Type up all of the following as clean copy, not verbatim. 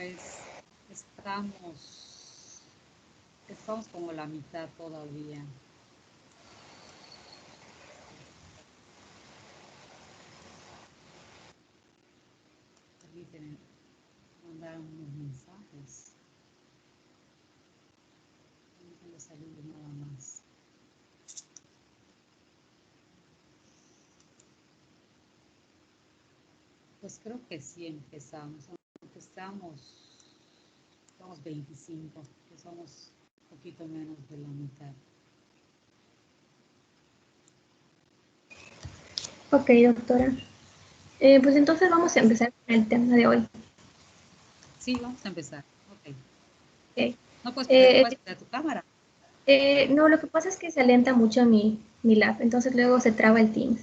Pues estamos como la mitad todavía. Permíteme mandar unos mensajes. Permíteme salir nada más. Pues creo que sí empezamos. Somos 25, que somos un poquito menos de la mitad. Ok, doctora. Pues entonces vamos a empezar con el tema de hoy. Sí, vamos a empezar. Ok. Okay. No puedes prender tu cámara. No, lo que pasa es que se alienta mucho mi lab, entonces luego se traba el Teams.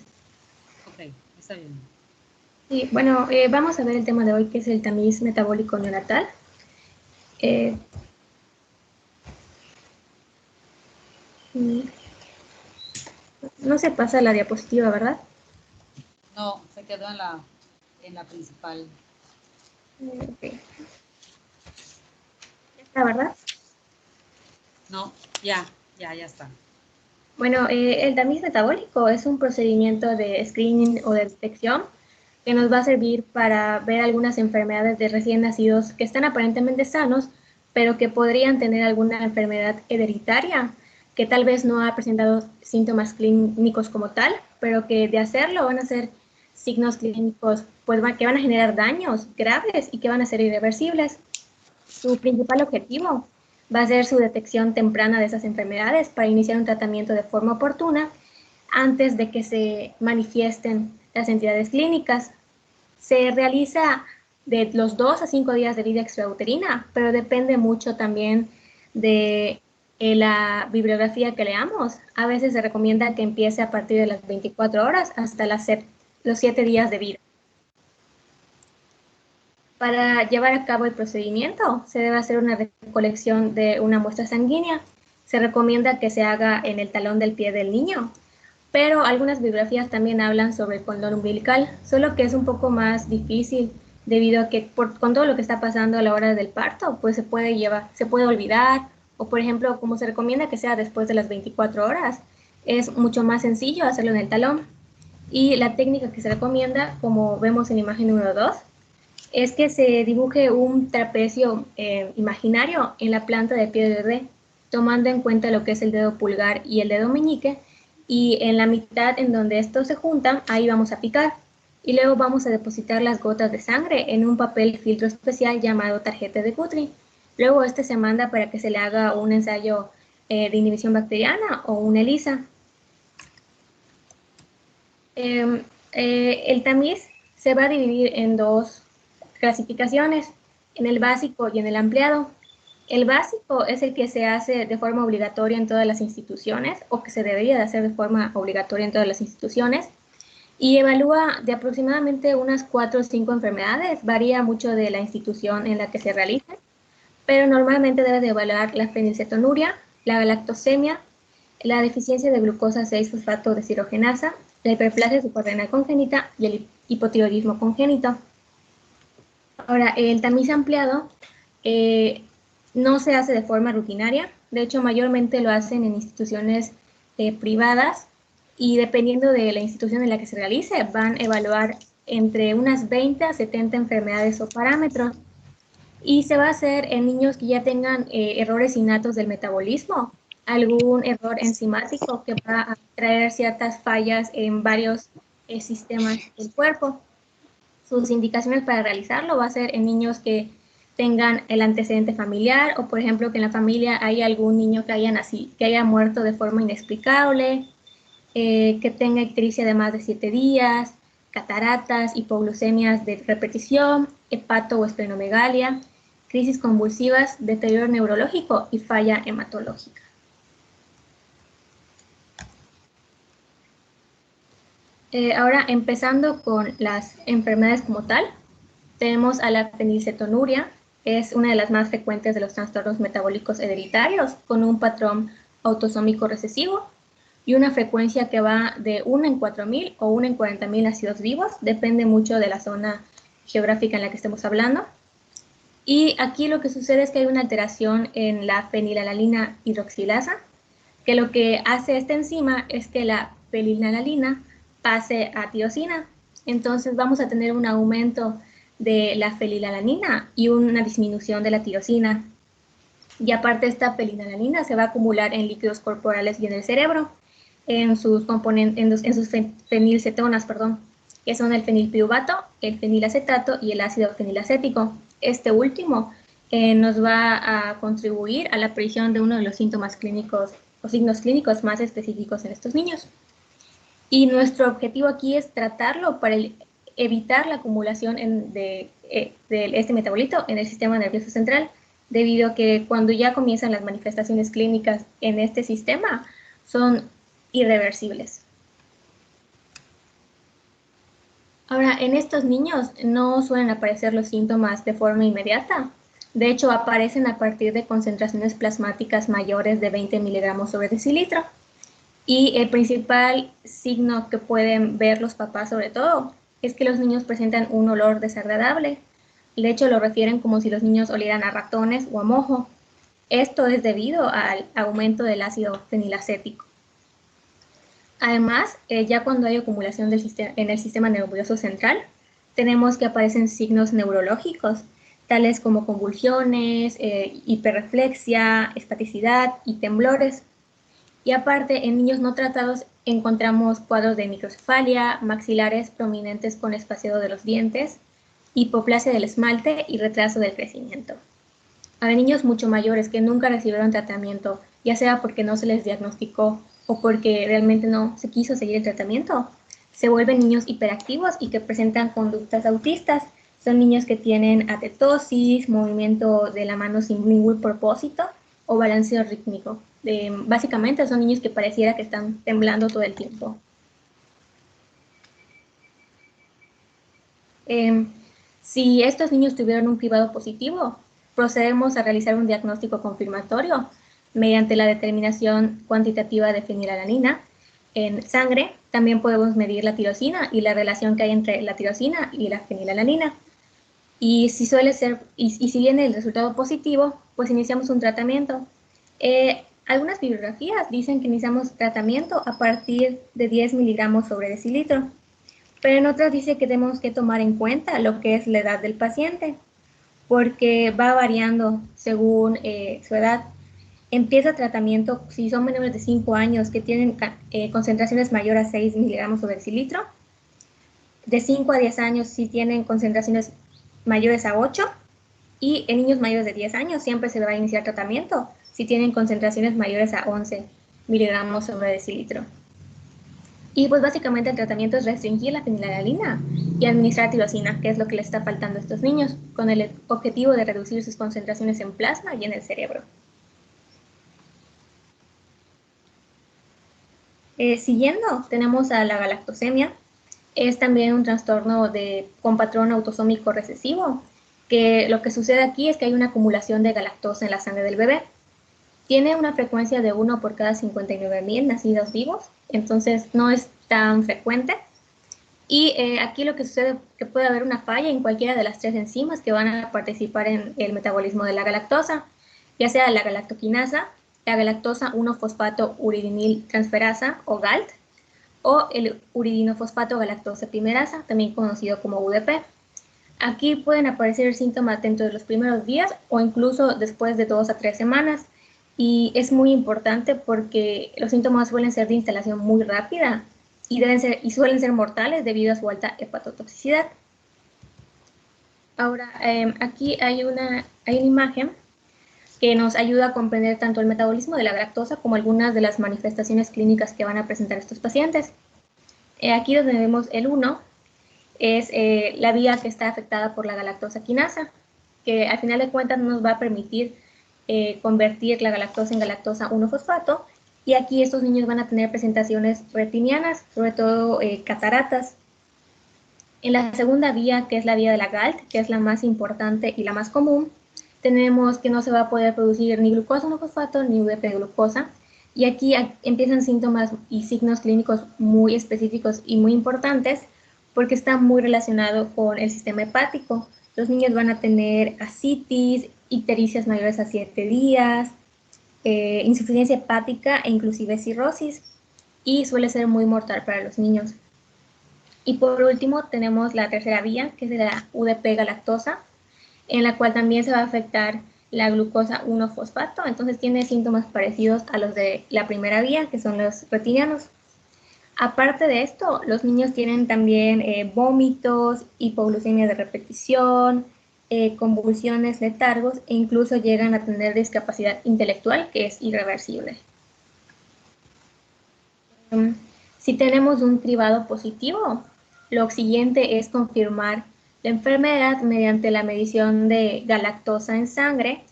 Ok, está bien. Sí, bueno, vamos a ver el tema de hoy, que es el tamiz metabólico neonatal. No se pasa la diapositiva, ¿verdad? No, se quedó en la principal. Okay. Ya está, ¿verdad? No, ya está. Bueno, el tamiz metabólico es un procedimiento de screening o de detección que nos va a servir para ver algunas enfermedades de recién nacidos que están aparentemente sanos, pero que podrían tener alguna enfermedad hereditaria que tal vez no ha presentado síntomas clínicos como tal, pero que de hacerlo van a ser signos clínicos pues, que van a generar daños graves y que van a ser irreversibles. Su principal objetivo va a ser su detección temprana de esas enfermedades para iniciar un tratamiento de forma oportuna antes de que se manifiesten las entidades clínicas. Se realiza de los 2 a 5 días de vida extrauterina, pero depende mucho también de la bibliografía que leamos. A veces se recomienda que empiece a partir de las 24 horas hasta los 7 días de vida. Para llevar a cabo el procedimiento, se debe hacer una recolección de una muestra sanguínea. Se recomienda que se haga en el talón del pie del niño, pero algunas bibliografías también hablan sobre el cordón umbilical, solo que es un poco más difícil debido a que con todo lo que está pasando a la hora del parto, pues se puede olvidar, o por ejemplo, como se recomienda que sea después de las 24 horas, es mucho más sencillo hacerlo en el talón. Y la técnica que se recomienda, como vemos en imagen número 2, es que se dibuje un trapecio imaginario en la planta del pie del bebé, tomando en cuenta lo que es el dedo pulgar y el dedo meñique, y en la mitad en donde estos se juntan, ahí vamos a picar. Y luego vamos a depositar las gotas de sangre en un papel filtro especial llamado tarjeta de Guthrie. Luego este se manda para que se le haga un ensayo de inhibición bacteriana o una ELISA. El tamiz se va a dividir en dos clasificaciones, en el básico y en el ampliado. El básico es el que se hace de forma obligatoria en todas las instituciones o que se debería de hacer de forma obligatoria en todas las instituciones y evalúa de aproximadamente unas 4 o 5 enfermedades, varía mucho de la institución en la que se realice, pero normalmente debe de evaluar la fenilcetonuria, la galactosemia, la deficiencia de glucosa 6-fosfato deshidrogenasa, la hiperplasia suprarrenal congénita y el hipotiroidismo congénito. Ahora, el tamiz ampliado no se hace de forma rutinaria, de hecho mayormente lo hacen en instituciones privadas y dependiendo de la institución en la que se realice van a evaluar entre unas 20 a 70 enfermedades o parámetros y se va a hacer en niños que ya tengan errores innatos del metabolismo, algún error enzimático que va a traer ciertas fallas en varios sistemas del cuerpo. Sus indicaciones para realizarlo va a ser en niños que tengan el antecedente familiar o, por ejemplo, que en la familia hay algún niño que haya muerto de forma inexplicable, que tenga ictericia de más de 7 días, cataratas, hipoglucemias de repetición, hepato o esplenomegalia, crisis convulsivas, deterioro neurológico y falla hematológica. Ahora, empezando con las enfermedades como tal, tenemos a la fenilcetonuria, que es una de las más frecuentes de los trastornos metabólicos hereditarios, con un patrón autosómico recesivo y una frecuencia que va de 1 en 4.000 o 1 en 40.000 nacidos vivos, depende mucho de la zona geográfica en la que estemos hablando. Y aquí lo que sucede es que hay una alteración en la fenilalanina hidroxilasa, que lo que hace esta enzima es que la fenilalanina pase a tirosina. Entonces vamos a tener un aumento de la fenilalanina y una disminución de la tirosina. Y aparte esta fenilalanina se va a acumular en líquidos corporales y en el cerebro, en sus componentes, en sus fenilcetonas, perdón, que son el fenilpiruvato, el fenilacetato y el ácido fenilacético. Este último nos va a contribuir a la aparición de uno de los síntomas clínicos o signos clínicos más específicos en estos niños. Y nuestro objetivo aquí es tratarlo para evitar la acumulación de este metabolito en el sistema nervioso central, debido a que cuando ya comienzan las manifestaciones clínicas en este sistema son irreversibles. Ahora, en estos niños no suelen aparecer los síntomas de forma inmediata. De hecho, aparecen a partir de concentraciones plasmáticas mayores de 20 miligramos sobre decilitro. Y el principal signo que pueden ver los papás, sobre todo, es que los niños presentan un olor desagradable. De hecho, lo refieren como si los niños olieran a ratones o a mojo. Esto es debido al aumento del ácido fenilacético. Además, ya cuando hay acumulación en el sistema nervioso central, tenemos que aparecen signos neurológicos, tales como convulsiones, hiperreflexia, espaticidad y temblores. Y aparte, en niños no tratados encontramos cuadros de microcefalia, maxilares prominentes con espaciado de los dientes, hipoplasia del esmalte y retraso del crecimiento. Hay niños mucho mayores que nunca recibieron tratamiento, ya sea porque no se les diagnosticó o porque realmente no se quiso seguir el tratamiento. Se vuelven niños hiperactivos y que presentan conductas autistas. Son niños que tienen atetosis, movimiento de la mano sin ningún propósito o balanceo rítmico. Básicamente son niños que pareciera que están temblando todo el tiempo. Si estos niños tuvieron un cribado positivo, procedemos a realizar un diagnóstico confirmatorio mediante la determinación cuantitativa de fenilalanina en sangre. También podemos medir la tirosina y la relación que hay entre la tirosina y la fenilalanina. Y si si viene el resultado positivo, pues iniciamos un tratamiento. Algunas bibliografías dicen que iniciamos tratamiento a partir de 10 miligramos sobre decilitro, pero en otras dice que tenemos que tomar en cuenta lo que es la edad del paciente, porque va variando según su edad. Empieza tratamiento si son menores de 5 años que tienen concentraciones mayores a 6 miligramos sobre decilitro. De 5 a 10 años si tienen concentraciones mayores a 8. Y en niños mayores de 10 años siempre se va a iniciar tratamiento si tienen concentraciones mayores a 11 miligramos sobre decilitro. Y pues básicamente el tratamiento es restringir la fenilalanina y administrar tirosina, que es lo que les está faltando a estos niños, con el objetivo de reducir sus concentraciones en plasma y en el cerebro. Siguiendo, tenemos a la galactosemia. Es también un trastorno con patrón autosómico recesivo, que lo que sucede aquí es que hay una acumulación de galactosa en la sangre del bebé. Tiene una frecuencia de 1 por cada 59.000 nacidos vivos, entonces no es tan frecuente. Y aquí lo que sucede es que puede haber una falla en cualquiera de las 3 enzimas que van a participar en el metabolismo de la galactosa, ya sea la galactoquinasa, la galactosa 1-fosfato uridinil transferasa o GALT, o el uridinofosfato galactosa primerasa, también conocido como UDP. Aquí pueden aparecer síntomas dentro de los primeros días o incluso después de 2 a 3 semanas. Y es muy importante porque los síntomas suelen ser de instalación muy rápida y suelen ser mortales debido a su alta hepatotoxicidad. Ahora, aquí hay una imagen que nos ayuda a comprender tanto el metabolismo de la galactosa como algunas de las manifestaciones clínicas que van a presentar estos pacientes. Aquí donde vemos el 1 es la vía que está afectada por la galactosa quinasa, que al final de cuentas nos va a permitir convertir la galactosa en galactosa 1-fosfato, y aquí estos niños van a tener presentaciones retinianas, sobre todo cataratas. En la segunda vía, que es la vía de la GALT, que es la más importante y la más común, tenemos que no se va a poder producir ni glucosa 1-fosfato ni UDP glucosa, y aquí empiezan síntomas y signos clínicos muy específicos y muy importantes, porque está muy relacionado con el sistema hepático. Los niños van a tener ascitis, ictericias mayores a 7 días, insuficiencia hepática e inclusive cirrosis, y suele ser muy mortal para los niños. Y por último tenemos la tercera vía, que es la UDP-galactosa, en la cual también se va a afectar la glucosa 1-fosfato, entonces tiene síntomas parecidos a los de la primera vía, que son los retinianos. Aparte de esto, los niños tienen también vómitos, hipoglucemia de repetición, convulsiones, letargos, e incluso llegan a tener discapacidad intelectual, que es irreversible. Si tenemos un cribado positivo, lo siguiente es confirmar la enfermedad mediante la medición de galactosa en sangre,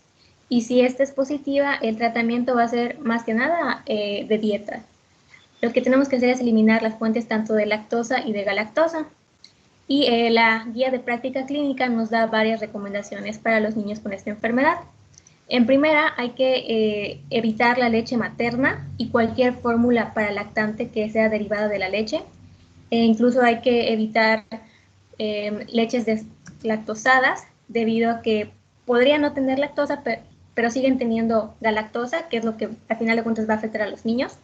y si esta es positiva, el tratamiento va a ser más que nada de dieta. Lo que tenemos que hacer es eliminar las fuentes tanto de lactosa y de galactosa. Y la guía de práctica clínica nos da varias recomendaciones para los niños con esta enfermedad. En primera, hay que evitar la leche materna y cualquier fórmula para lactante que sea derivada de la leche. Incluso hay que evitar leches deslactosadas, debido a que podrían no tener lactosa, pero siguen teniendo galactosa, que es lo que al final de cuentas va a afectar a los niños.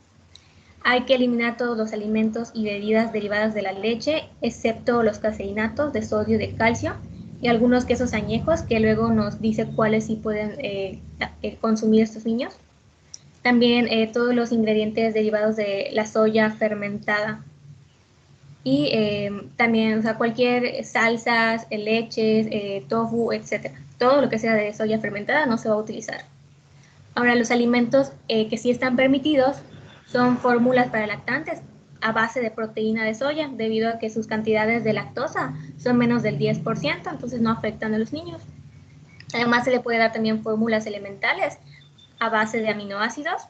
Hay que eliminar todos los alimentos y bebidas derivadas de la leche, excepto los caseinatos de sodio y de calcio, y algunos quesos añejos, que luego nos dice cuáles sí pueden consumir estos niños. También todos los ingredientes derivados de la soya fermentada. Y también, o sea, cualquier salsas, leches, tofu, etc. Todo lo que sea de soya fermentada no se va a utilizar. Ahora, los alimentos que sí están permitidos son fórmulas para lactantes a base de proteína de soya, debido a que sus cantidades de lactosa son menos del 10%, entonces no afectan a los niños. Además, se le puede dar también fórmulas elementales a base de aminoácidos.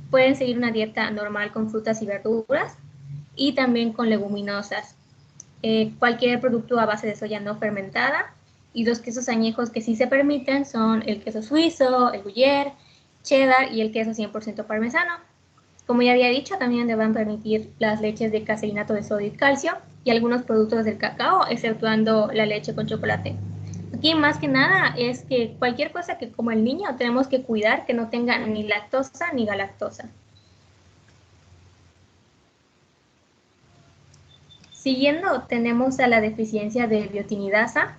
Pueden seguir una dieta normal con frutas y verduras, y también con leguminosas. Cualquier producto a base de soya no fermentada, y los quesos añejos que sí se permiten son el queso suizo, el gruyère, cheddar y el queso 100% parmesano. Como ya había dicho, también le van a permitir las leches de caseinato de sodio y calcio, y algunos productos del cacao, exceptuando la leche con chocolate. Aquí más que nada es que cualquier cosa que coma el niño tenemos que cuidar que no tenga ni lactosa ni galactosa. Siguiendo, tenemos a la deficiencia de biotinidasa.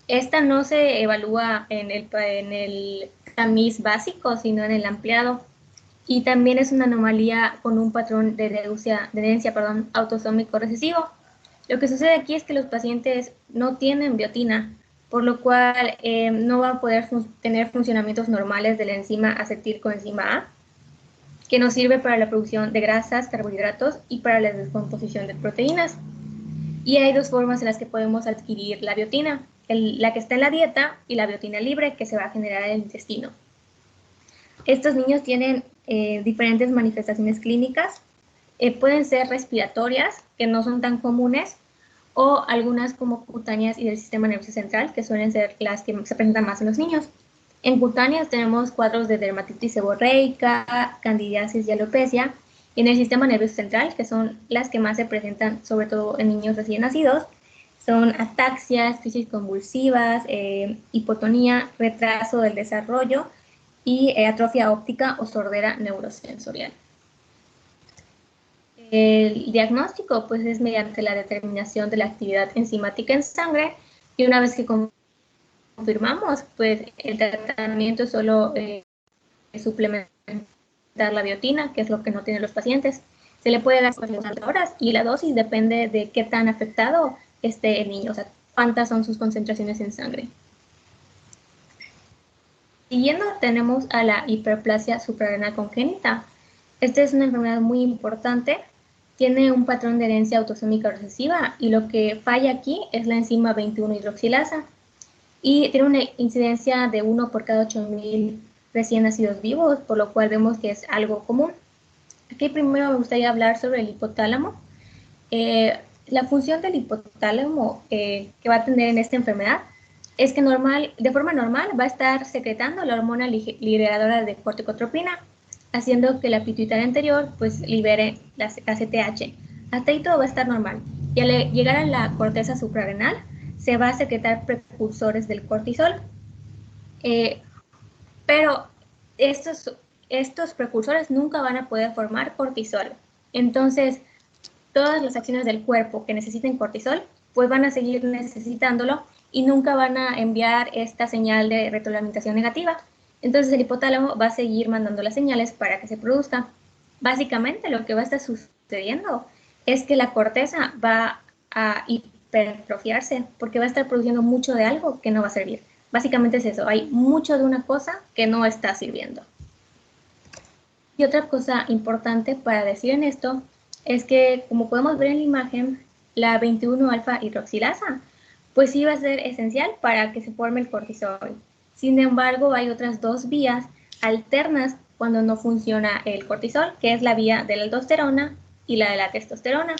Esta no se evalúa en el tamiz básico, sino en el ampliado. Y también es una anomalía con un patrón de herencia autosómico recesivo. Lo que sucede aquí es que los pacientes no tienen biotina, por lo cual no van a poder tener funcionamientos normales de la enzima acetilcoenzima A, que nos sirve para la producción de grasas, carbohidratos y para la descomposición de proteínas. Y hay dos formas en las que podemos adquirir la biotina, la que está en la dieta y la biotina libre, que se va a generar en el intestino. Estos niños tienen diferentes manifestaciones clínicas, pueden ser respiratorias, que no son tan comunes, o algunas como cutáneas y del sistema nervioso central, que suelen ser las que se presentan más en los niños. En cutáneas tenemos cuadros de dermatitis seborreica, candidiasis y alopecia. Y en el sistema nervioso central, que son las que más se presentan sobre todo en niños recién nacidos, son ataxias, crisis convulsivas, hipotonía, retraso del desarrollo y atrofia óptica o sordera neurosensorial. El diagnóstico pues es mediante la determinación de la actividad enzimática en sangre, y una vez que confirmamos, pues el tratamiento es solo suplementar la biotina, que es lo que no tienen los pacientes. Se le puede dar 4 horas, y la dosis depende de qué tan afectado esté el niño, o sea, cuántas son sus concentraciones en sangre. Siguiendo, tenemos a la hiperplasia suprarrenal congénita. Esta es una enfermedad muy importante, tiene un patrón de herencia autosómica recesiva, y lo que falla aquí es la enzima 21-hidroxilasa, y tiene una incidencia de 1 por cada 8.000 recién nacidos vivos, por lo cual vemos que es algo común. Aquí primero me gustaría hablar sobre el hipotálamo. La función del hipotálamo que va a tener en esta enfermedad es que de forma normal va a estar secretando la hormona liberadora de corticotropina, haciendo que la pituitaria anterior pues libere la ACTH. Hasta ahí todo va a estar normal. Y al llegar a la corteza suprarrenal, se va a secretar precursores del cortisol. Pero estos precursores nunca van a poder formar cortisol. Entonces, todas las acciones del cuerpo que necesiten cortisol, pues van a seguir necesitándolo y nunca van a enviar esta señal de retroalimentación negativa. Entonces el hipotálamo va a seguir mandando las señales para que se produzca. Básicamente lo que va a estar sucediendo es que la corteza va a hipertrofiarse porque va a estar produciendo mucho de algo que no va a servir. Básicamente es eso, hay mucho de una cosa que no está sirviendo. Y otra cosa importante para decir en esto es que, como podemos ver en la imagen, la 21-alfa-hidroxilasa, pues sí va a ser esencial para que se forme el cortisol. Sin embargo, hay otras dos vías alternas cuando no funciona el cortisol, que es la vía de la aldosterona y la de la testosterona.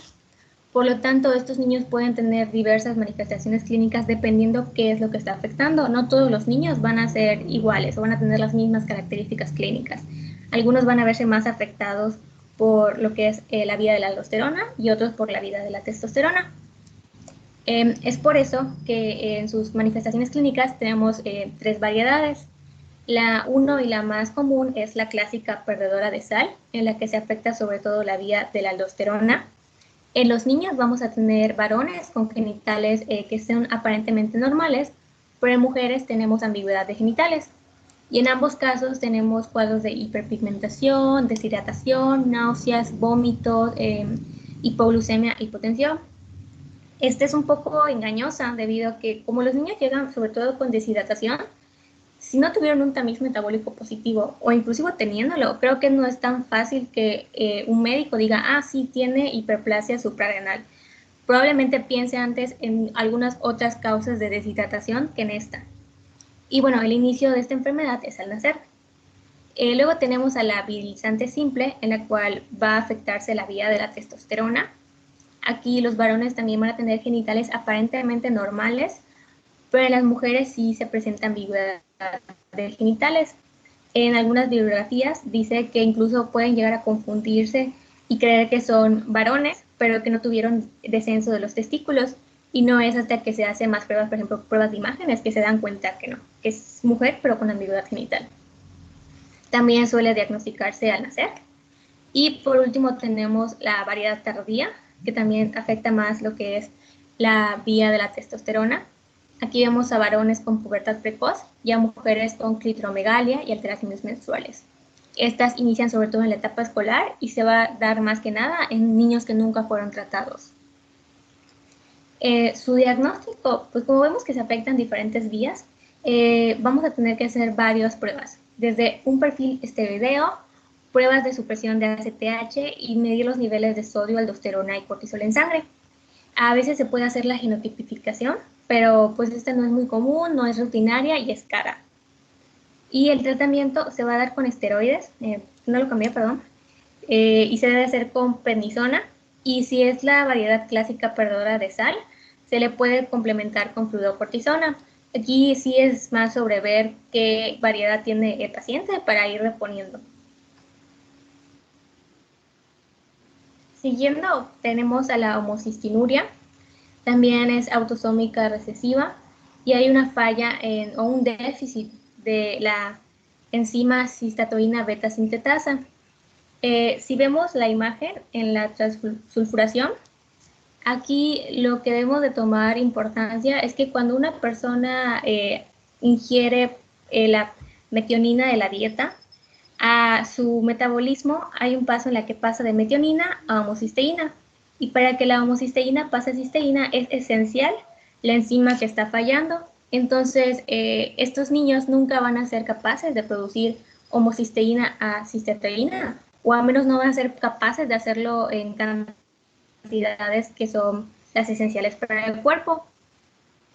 Por lo tanto, estos niños pueden tener diversas manifestaciones clínicas dependiendo qué es lo que está afectando. No todos los niños van a ser iguales o van a tener las mismas características clínicas. Algunos van a verse más afectados por lo que es la vía de la aldosterona y otros por la vía de la testosterona. Es por eso que en sus manifestaciones clínicas tenemos tres variedades. La 1 y la más común es la clásica perdedora de sal, en la que se afecta sobre todo la vía de la aldosterona. En los niños vamos a tener varones con genitales que son aparentemente normales, pero en mujeres tenemos ambigüedad de genitales. Y en ambos casos tenemos cuadros de hiperpigmentación, deshidratación, náuseas, vómitos, hipoglucemia, hipotensión. Este es un poco engañosa debido a que como los niños llegan sobre todo con deshidratación, si no tuvieron un tamiz metabólico positivo o inclusive teniéndolo, creo que no es tan fácil que un médico diga, ah, sí, tiene hiperplasia suprarrenal. Probablemente piense antes en algunas otras causas de deshidratación que en esta. Y bueno, el inicio de esta enfermedad es al nacer. Luego tenemos a la virilizante simple, en la cual va a afectarse la vía de la testosterona. Aquí los varones también van a tener genitales aparentemente normales, pero en las mujeres sí se presenta ambigüedad de genitales. En algunas bibliografías dice que incluso pueden llegar a confundirse y creer que son varones, pero que no tuvieron descenso de los testículos. Y no es hasta que se hacen más pruebas, por ejemplo, pruebas de imágenes, que se dan cuenta que no, que es mujer, pero con ambigüedad genital. También suele diagnosticarse al nacer. Y por último tenemos la variedad tardía, que también afecta más lo que es la vía de la testosterona. Aquí vemos a varones con pubertad precoz y a mujeres con clitoromegalia y alteraciones menstruales. Estas inician sobre todo en la etapa escolar y se va a dar más que nada en niños que nunca fueron tratados. Su diagnóstico, pues como vemos que se afectan diferentes vías, vamos a tener que hacer varias pruebas, desde un perfil esteroideo, pruebas de supresión de ACTH y medir los niveles de sodio, aldosterona y cortisol en sangre. A veces se puede hacer la genotipificación, pero pues esta no es muy común, no es rutinaria y es cara. Y el tratamiento se va a dar con esteroides, no lo cambié, perdón, y se debe hacer con prednisona. Y si es la variedad clásica perdedora de sal, se le puede complementar con fluorocortisona. Aquí sí es más sobre ver qué variedad tiene el paciente para ir reponiendo. Siguiendo, tenemos a la homocistinuria. También es autosómica recesiva y hay una falla o un déficit de la enzima cistatoína beta sintetasa. Si vemos la imagen en la transsulfuración, aquí lo que debemos de tomar importancia es que cuando una persona ingiere la metionina de la dieta, a su metabolismo hay un paso en la que pasa de metionina a homocisteína. Y para que la homocisteína pase a cisteína es esencial la enzima que está fallando. Entonces, estos niños nunca van a ser capaces de producir homocisteína a cisteína, o al menos no van a ser capaces de hacerlo en cantidades que son las esenciales para el cuerpo.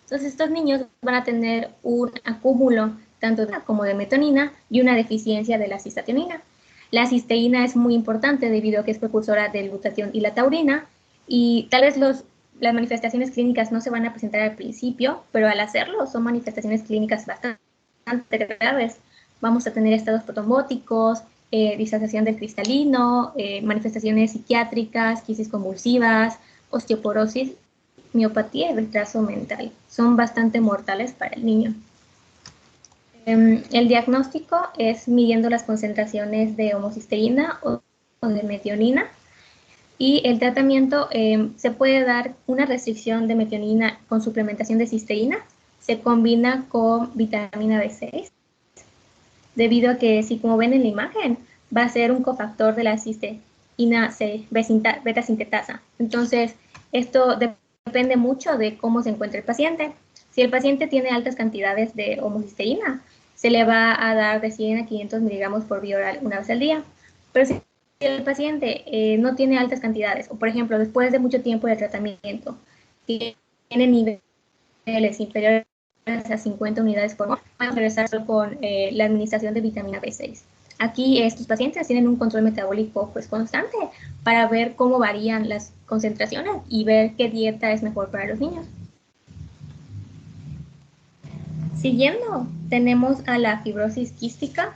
Entonces, estos niños van a tener un acúmulo tanto como de metonina y una deficiencia de la cistatonina. La cisteína es muy importante debido a que es precursora del glutatión y la taurina, y tal vez las manifestaciones clínicas no se van a presentar al principio, pero al hacerlo son manifestaciones clínicas bastante graves. Vamos a tener estados protombóticos, disociación del cristalino, manifestaciones psiquiátricas, crisis convulsivas, osteoporosis, miopatía y retraso mental. Son bastante mortales para el niño. El diagnóstico es midiendo las concentraciones de homocisteína o de metionina, y el tratamiento se puede dar una restricción de metionina con suplementación de cisteína. Se combina con vitamina B6, debido a que, si como ven en la imagen, va a ser un cofactor de la cisteína beta sintetasa. Entonces, esto depende mucho de cómo se encuentra el paciente. Si el paciente tiene altas cantidades de homocisteína, se le va a dar de 100 a 500 miligramos por vía oral una vez al día. Pero si el paciente no tiene altas cantidades, o por ejemplo, después de mucho tiempo de tratamiento, tiene niveles inferiores a 50 unidades por mol, pueden regresar con la administración de vitamina B6. Aquí estos pacientes tienen un control metabólico pues constante para ver cómo varían las concentraciones y ver qué dieta es mejor para los niños. Siguiendo, tenemos a la fibrosis quística.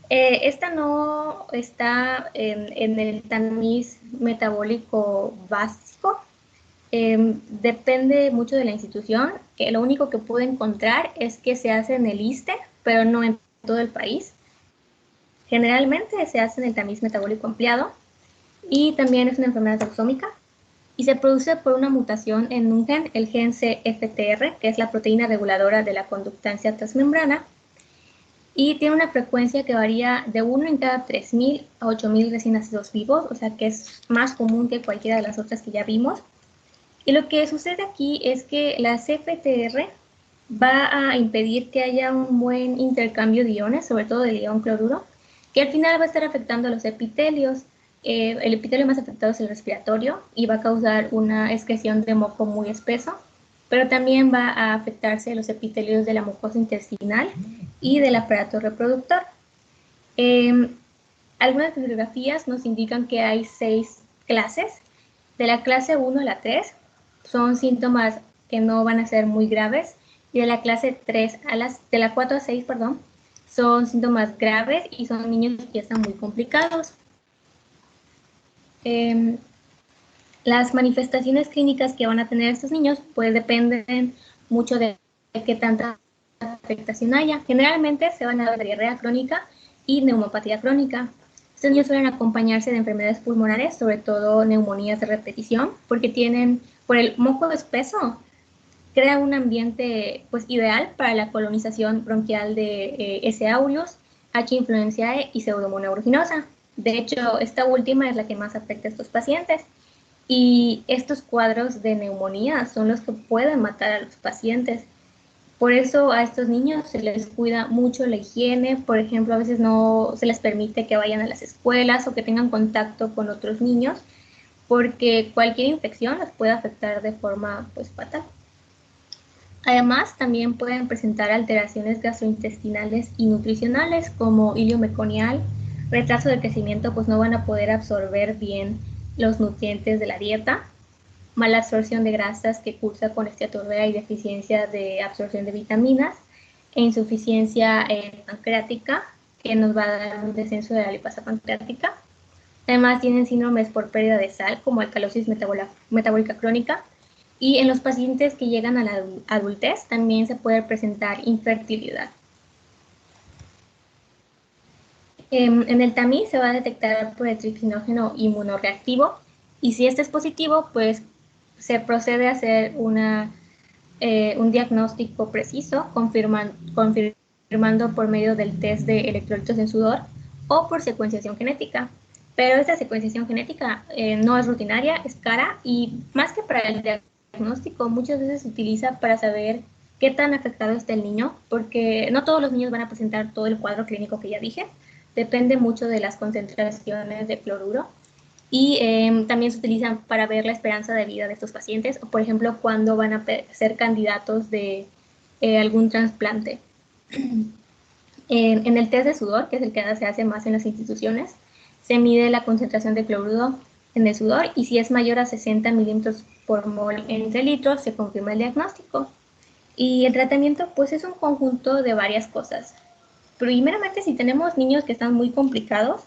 Esta no está en el tamiz metabólico básico. Depende mucho de la institución. Lo único que pude encontrar es que se hace en el ISSSTE, pero no en todo el país. Generalmente se hace en el tamiz metabólico ampliado, y también es una enfermedad taxómica y se produce por una mutación en un gen, el gen CFTR, que es la proteína reguladora de la conductancia transmembrana, y tiene una frecuencia que varía de 1 en cada 3.000 a 8.000 recién nacidos vivos, o sea que es más común que cualquiera de las otras que ya vimos. Y lo que sucede aquí es que la CFTR va a impedir que haya un buen intercambio de iones, sobre todo del ion cloruro, que al final va a estar afectando a los epitelios. El epitelio más afectado es el respiratorio y va a causar una excreción de moco muy espeso, pero también va a afectarse los epitelios de la mucosa intestinal y del aparato reproductor. Algunas bibliografías nos indican que hay 6 clases. De la clase 1 a la 3 son síntomas que no van a ser muy graves, y de la clase 3 de la 4 a 6, perdón, son síntomas graves y son niños que ya están muy complicados. Las manifestaciones clínicas que van a tener estos niños pues dependen mucho de qué tanta afectación haya. Generalmente se van a dar diarrea crónica y neumopatía crónica. Estos niños suelen acompañarse de enfermedades pulmonares, sobre todo neumonías de repetición, porque por el moco espeso, crea un ambiente pues ideal para la colonización bronquial de S. aureus, H. influenzae y Pseudomonas aeruginosa. De hecho, esta última es la que más afecta a estos pacientes. Y estos cuadros de neumonía son los que pueden matar a los pacientes. Por eso a estos niños se les cuida mucho la higiene. Por ejemplo, a veces no se les permite que vayan a las escuelas o que tengan contacto con otros niños, porque cualquier infección los puede afectar de forma pues fatal. Además, también pueden presentar alteraciones gastrointestinales y nutricionales como hilio meconial, retraso de crecimiento, pues no van a poder absorber bien los nutrientes de la dieta, mala absorción de grasas que cursa con esteatorrea y deficiencia de absorción de vitaminas, e insuficiencia pancreática, que nos va a dar un descenso de la lipasa pancreática. Además, tienen síndromes por pérdida de sal, como alcalosis metabólica crónica, y en los pacientes que llegan a la adultez también se puede presentar infertilidad. En el tamiz se va a detectar por el tripsinógeno inmunoreactivo, y si este es positivo, pues se procede a hacer un diagnóstico preciso, confirmando por medio del test de electrolitos en sudor o por secuenciación genética. Pero esta secuenciación genética no es rutinaria, es cara, y más que para el diagnóstico, muchas veces se utiliza para saber qué tan afectado está el niño, porque no todos los niños van a presentar todo el cuadro clínico que ya dije. Depende mucho de las concentraciones de cloruro, y también se utilizan para ver la esperanza de vida de estos pacientes, o por ejemplo cuando van a ser candidatos de algún trasplante. En el test de sudor, que es el que se hace más en las instituciones, se mide la concentración de cloruro en el sudor, y si es mayor a 60 milímetros por mol entre litros, se confirma el diagnóstico. Y el tratamiento pues es un conjunto de varias cosas. Primeramente, si tenemos niños que están muy complicados,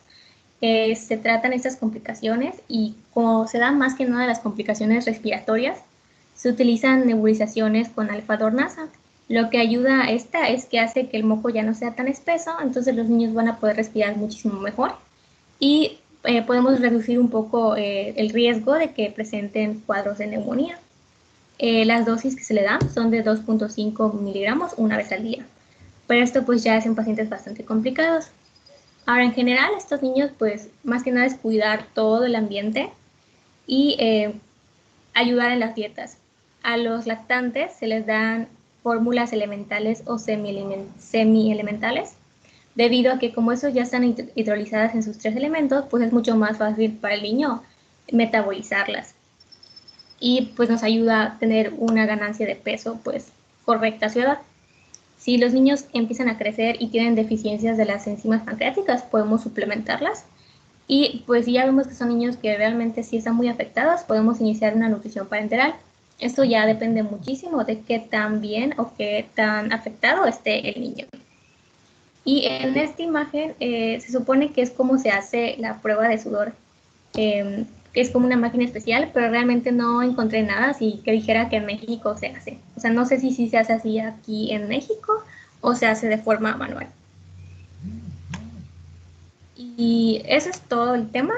se tratan estas complicaciones y como se dan más que nada las complicaciones respiratorias, se utilizan nebulizaciones con alfa-dornasa. Lo que ayuda a esta es que hace que el moco ya no sea tan espeso, entonces los niños van a poder respirar muchísimo mejor y podemos reducir un poco el riesgo de que presenten cuadros de neumonía. Las dosis que se le dan son de 2.5 miligramos una vez al día, pero esto pues ya es en pacientes bastante complicados. Ahora, en general, estos niños pues más que nada es cuidar todo el ambiente y ayudar en las dietas. A los lactantes se les dan fórmulas elementales o semi-elementales, debido a que como esos ya están hidrolizadas en sus 3 elementos, pues es mucho más fácil para el niño metabolizarlas. Y pues nos ayuda a tener una ganancia de peso pues correcta a su edad. Si los niños empiezan a crecer y tienen deficiencias de las enzimas pancreáticas, podemos suplementarlas. Y pues si ya vemos que son niños que realmente sí están muy afectados, podemos iniciar una nutrición parenteral. Esto ya depende muchísimo de qué tan bien o qué tan afectado esté el niño. Y en esta imagen se supone que es como se hace la prueba de sudor. Que es como una máquina especial, pero realmente no encontré nada así que dijera que en México se hace. O sea, no sé si se hace así aquí en México o se hace de forma manual. Y eso es todo el tema.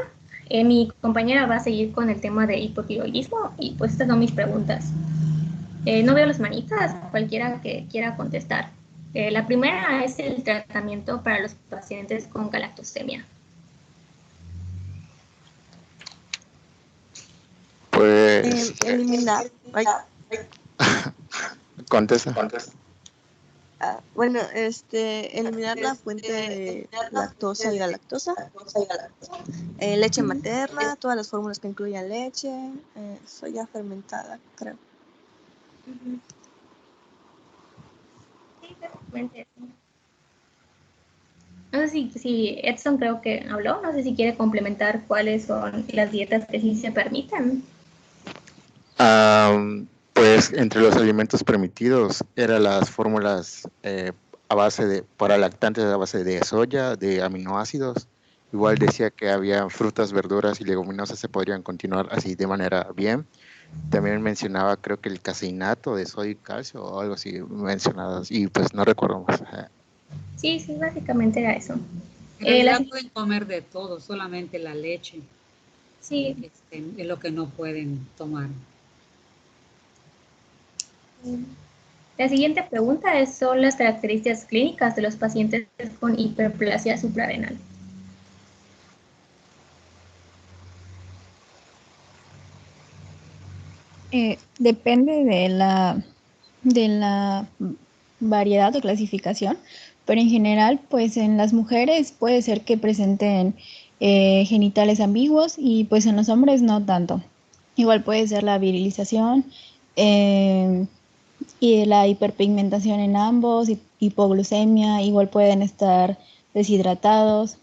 Mi compañera va a seguir con el tema de hipotiroidismo y pues estas son mis preguntas. No veo las manitas, cualquiera que quiera contestar. La primera es el tratamiento para los pacientes con galactosemia. Pues Eliminar. Ay, contesta. bueno, eliminar la fuente de lactosa y galactosa, leche materna, todas las fórmulas que incluyan leche, soya fermentada, creo. Sí, básicamente eso. No sé si Edson creo que habló, no sé si quiere complementar cuáles son las dietas que sí se permiten. Pues entre los alimentos permitidos eran las fórmulas a base de, para lactantes a base de soya, de aminoácidos. Igual decía que había frutas, verduras y leguminosas se podrían continuar así de manera bien. También mencionaba creo que el caseinato de sodio y calcio o algo así mencionadas y pues no recuerdo más. Sí, básicamente era eso. En realidad pueden comer de todo, solamente la leche Sí. es lo que no pueden tomar. La siguiente pregunta son las características clínicas de los pacientes con hiperplasia suprarrenal. Depende de la variedad de clasificación, pero en general, pues en las mujeres puede ser que presenten genitales ambiguos y pues en los hombres no tanto. Igual puede ser la virilización y la hiperpigmentación en ambos, hipoglucemia, igual pueden estar deshidratados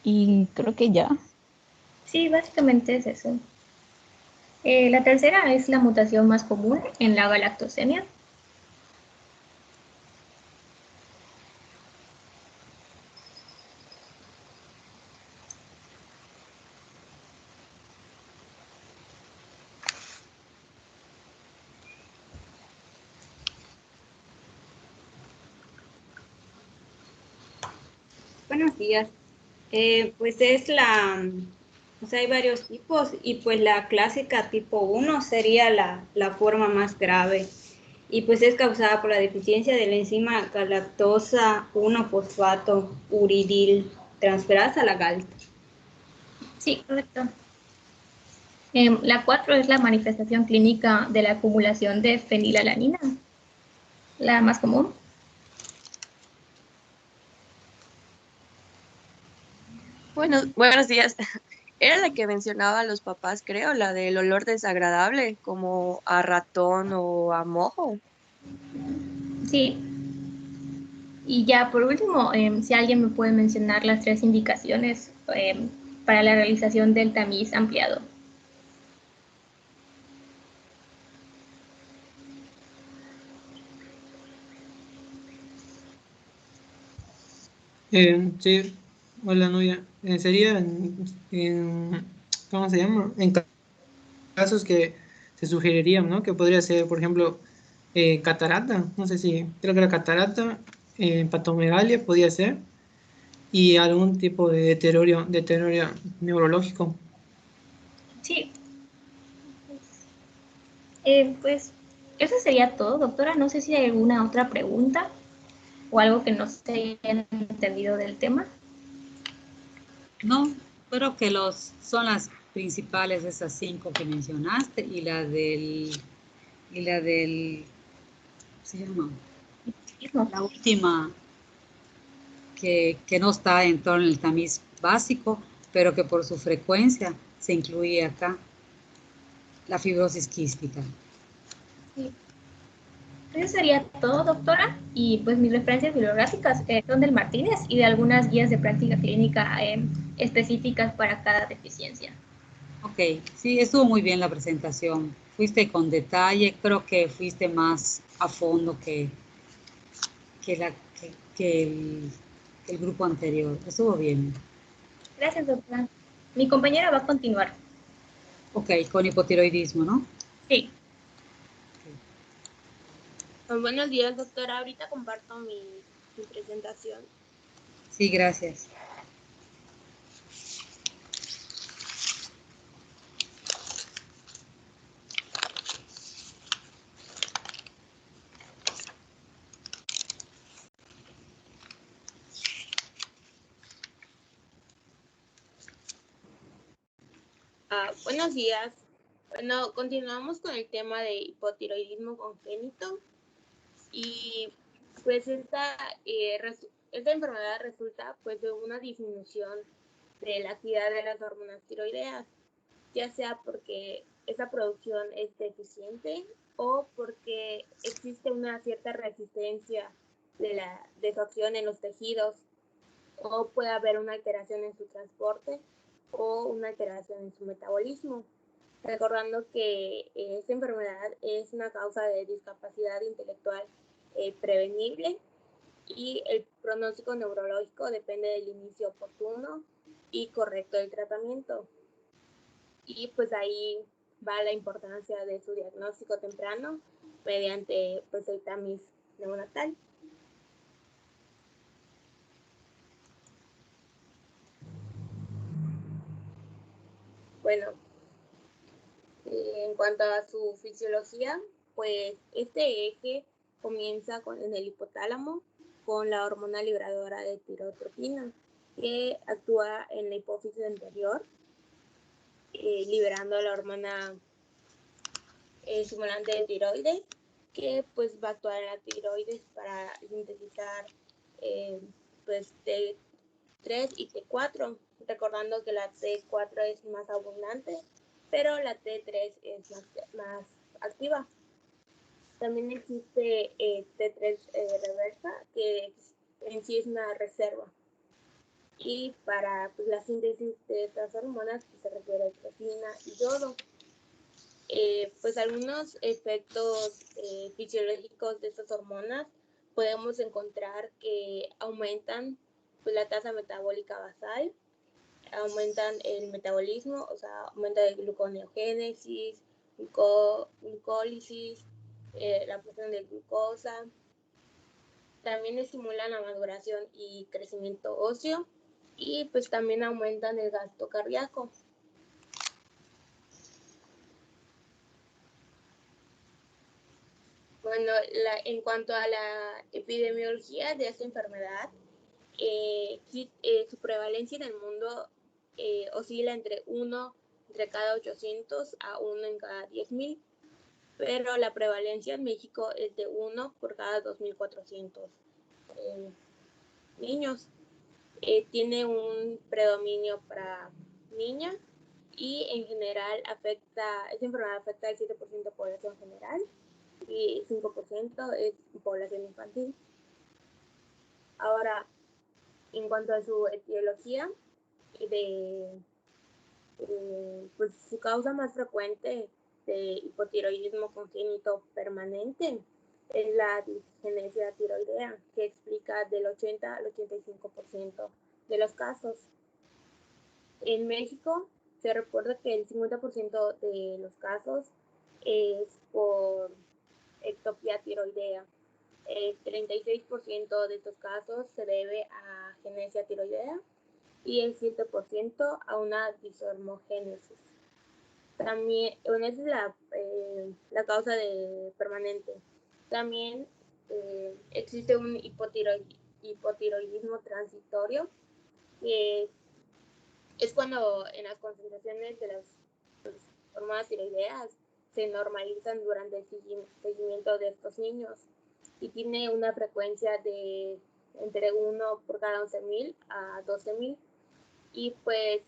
y creo que ya. Sí, básicamente es eso. La tercera es la mutación más común en la galactosemia. Buenos días. Pues o sea, hay varios tipos y pues la clásica tipo 1 sería la forma más grave y pues es causada por la deficiencia de la enzima galactosa 1-fosfato uridil transferasa a la GALT. Sí, correcto. La 4 es la manifestación clínica de la acumulación de fenilalanina, la más común. Buenos días. Era la que mencionaba a los papás, creo, la del olor desagradable, como a ratón o a mojo. Sí. Y ya por último, si alguien me puede mencionar las 3 indicaciones para la realización del tamiz ampliado. Sí, Hola, Nuria. Sería ¿cómo se llama? En casos que se sugerirían, ¿no? Que podría ser, por ejemplo, catarata, no sé si, creo que la catarata, hepatomegalia podría ser, y algún tipo de deterioro neurológico. Sí, pues eso sería todo, doctora. No sé si hay alguna otra pregunta o algo que no se haya entendido del tema. No, creo que son las principales, esas 5 que mencionaste, y la del, ¿se llama? La última, que no está en torno al tamiz básico, pero que por su frecuencia se incluye acá, la fibrosis quística. Sí. Eso sería todo, doctora. Y pues mis referencias bibliográficas son del Martínez y de algunas guías de práctica clínica específicas para cada deficiencia. Ok, sí, estuvo muy bien la presentación. Fuiste con detalle, creo que fuiste más a fondo que, la, que el grupo anterior. Estuvo bien. Gracias, doctora. Mi compañera va a continuar. Ok, con hipotiroidismo, ¿no? Sí. Buenos días, doctora. Ahorita comparto mi presentación. Sí, gracias. Buenos días. Bueno, continuamos con el tema de hipotiroidismo congénito y pues esta enfermedad resulta pues de una disminución de la actividad de las hormonas tiroideas, ya sea porque esa producción es deficiente o porque existe una cierta resistencia de su acción en los tejidos, o puede haber una alteración en su transporte o una alteración en su metabolismo. Recordando que esta enfermedad es una causa de discapacidad intelectual prevenible, y el pronóstico neurológico depende del inicio oportuno y correcto del tratamiento. Y pues ahí va la importancia de su diagnóstico temprano mediante pues el tamiz neonatal. Bueno, en cuanto a su fisiología, pues este eje comienza en el hipotálamo con la hormona libradora de tirotropina, que actúa en la hipófisis anterior, liberando la hormona estimulante de tiroides, que pues va a actuar en la tiroides para sintetizar pues T3 y T4, recordando que la T4 es más abundante, pero la T3 es más activa. También existe T3 reversa, que en sí es una reserva. Y para pues, la síntesis de estas hormonas pues, se requiere trofina y yodo. Pues algunos efectos fisiológicos de estas hormonas podemos encontrar que aumentan pues, la tasa metabólica basal, aumentan el metabolismo, o sea, aumenta la gluconeogénesis, glucólisis, la producción de glucosa. También estimulan la maduración y crecimiento óseo, y pues también aumentan el gasto cardíaco. Bueno, en cuanto a la epidemiología de esta enfermedad, su prevalencia en el mundo oscila entre 1 entre cada 800 a 1 en cada 10,000, pero la prevalencia en México es de 1 por cada 2,400 niños. Tiene un predominio para niñas, y en general esta enfermedad afecta al 7% de población general y 5% es población infantil. Ahora, en cuanto a su etiología, pues su causa más frecuente de hipotiroidismo congénito permanente es la disgenesia tiroidea, que explica del 80 al 85% de los casos. En México se reporta que el 50% de los casos es por ectopía tiroidea. El 36% de estos casos se debe a genesia tiroidea y el 7% a una disarmogénesis. También, bueno, esa es la causa permanente. También existe un hipotiroidismo transitorio, que es cuando en las concentraciones de las hormonas tiroideas se normalizan durante el seguimiento de estos niños y tiene una frecuencia de entre 1 por cada 11.000 a 12.000, y pues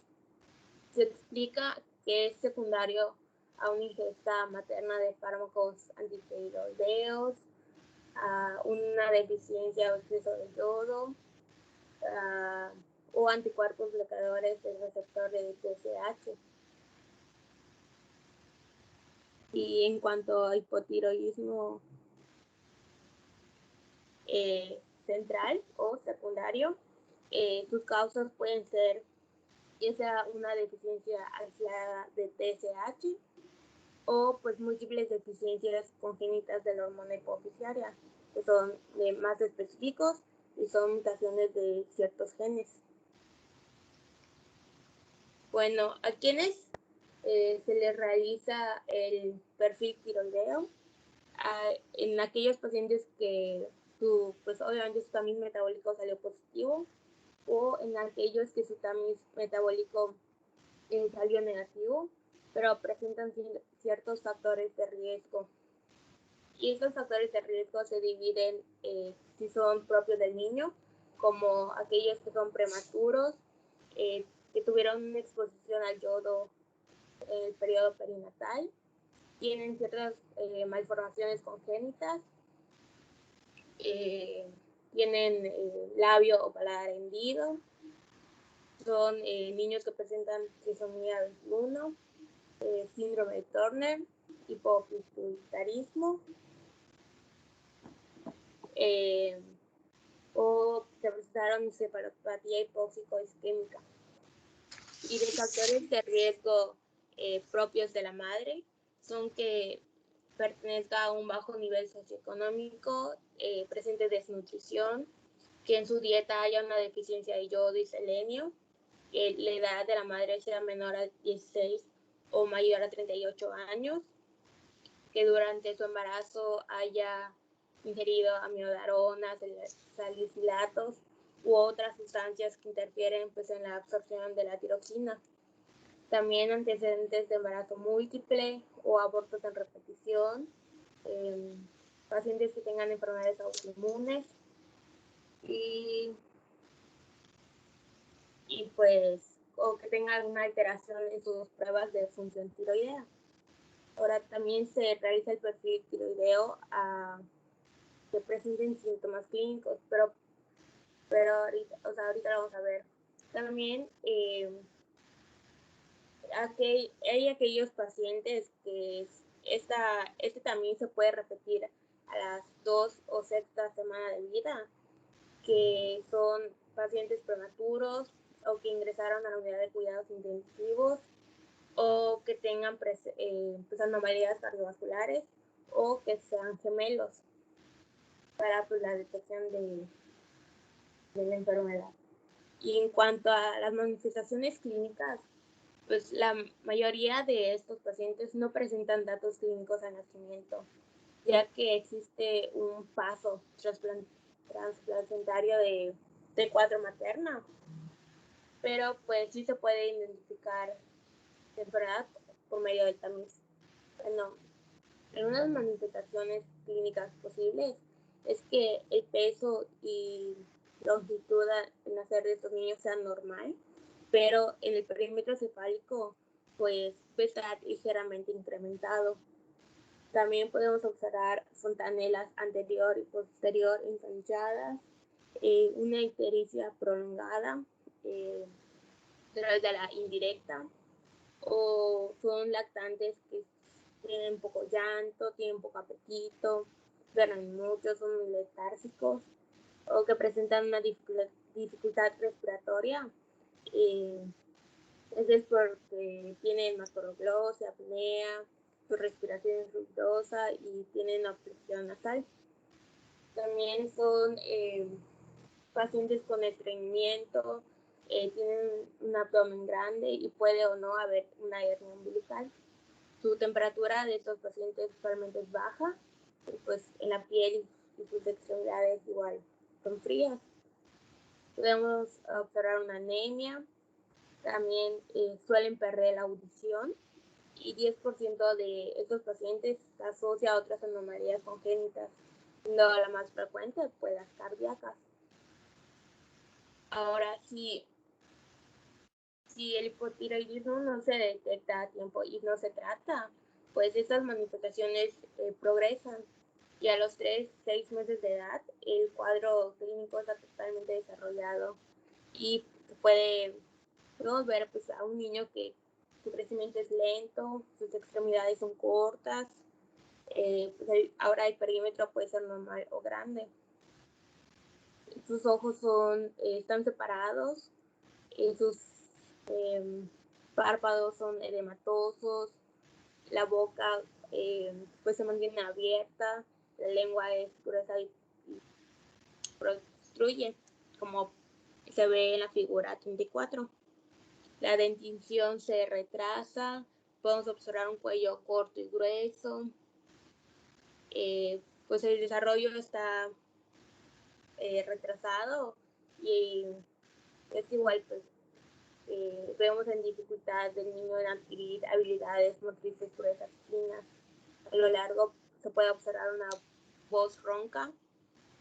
se explica que es secundario a una ingesta materna de fármacos antitiroideos, a una deficiencia o exceso de yodo, o anticuerpos bloqueadores del receptor de TSH. Y en cuanto a hipotiroidismo central o secundario, sus causas pueden ser ya sea una deficiencia aislada de TSH o pues múltiples deficiencias congénitas de la hormona hipofisiaria, que son más específicos y son mutaciones de ciertos genes. Bueno, a quienes se les realiza el perfil tiroideo, en aquellos pacientes que pues obviamente su tamiz metabólico salió positivo, o en aquellos que su tamiz metabólico salió negativo, pero presentan ciertos factores de riesgo. Y estos factores de riesgo se dividen si son propios del niño, como aquellos que son prematuros, que tuvieron una exposición al yodo en el periodo perinatal, tienen ciertas malformaciones congénitas, tienen labio o paladar hendido, son niños que presentan trisomía 21, síndrome de Turner, hipopituitarismo, o se presentaron encefalopatía hipóxico-isquémica. Y de factores de riesgo propios de la madre son que pertenezca a un bajo nivel socioeconómico, presente desnutrición, que en su dieta haya una deficiencia de yodo y selenio, que la edad de la madre sea menor a 16 o mayor a 38 años, que durante su embarazo haya ingerido amiodaronas, salicilatos u otras sustancias que interfieren pues, en la absorción de la tiroxina. También antecedentes de embarazo múltiple o abortos en repetición, pacientes que tengan enfermedades autoinmunes y pues o que tengan alguna alteración en sus pruebas de función tiroidea. Ahora también se realiza el perfil tiroideo que presenten síntomas clínicos, pero ahorita lo vamos a ver. También hay aquellos pacientes que este también se puede repetir a las 2 o sexta semana de vida, que son pacientes prematuros o que ingresaron a la unidad de cuidados intensivos o que tengan pues, anomalías cardiovasculares o que sean gemelos para pues, la detección de la enfermedad. Y en cuanto a las manifestaciones clínicas, pues la mayoría de estos pacientes no presentan datos clínicos al nacimiento, ya que existe un paso transplacentario de T4 materna, pero pues sí se puede identificar la enfermedad por medio del tamiz. Bueno, algunas manifestaciones clínicas posibles es que el peso y longitud al nacer de estos niños sea normal, pero en el perímetro cefálico pues puede estar ligeramente incrementado. También podemos observar fontanelas anterior y posterior ensanchadas, una ictericia prolongada a través de la indirecta, o son lactantes que tienen poco llanto, tienen poco apetito, duermen mucho, son muy letárgicos, o que presentan una dificultad respiratoria. Es porque tienen masturoglosia, apnea, su respiración es ruidosa y tienen obstrucción nasal. También son pacientes con estreñimiento, tienen un abdomen grande y puede o no haber una hernia umbilical. Su temperatura de estos pacientes usualmente es baja, y pues en la piel y sus extremidades igual son frías. Podemos observar una anemia, también suelen perder la audición y 10% de estos pacientes se asocia a otras anomalías congénitas, siendo la más frecuente pues las cardíacas. Ahora, si el hipotiroidismo no se detecta a tiempo y no se trata, pues estas manifestaciones progresan y a los 3-6 meses de edad el cuadro clínico está totalmente desarrollado y podemos ver pues, a un niño que su crecimiento es lento, sus extremidades son cortas, pues ahora el perímetro puede ser normal o grande. Sus ojos están separados, sus párpados son edematosos, la boca pues se mantiene abierta, la lengua es gruesa y obstruye, como se ve en la figura 34. La dentición se retrasa, podemos observar un cuello corto y grueso, pues el desarrollo está retrasado y es igual, pues vemos en dificultad del niño en adquirir habilidades motrices gruesas finas. A lo largo se puede observar una voz ronca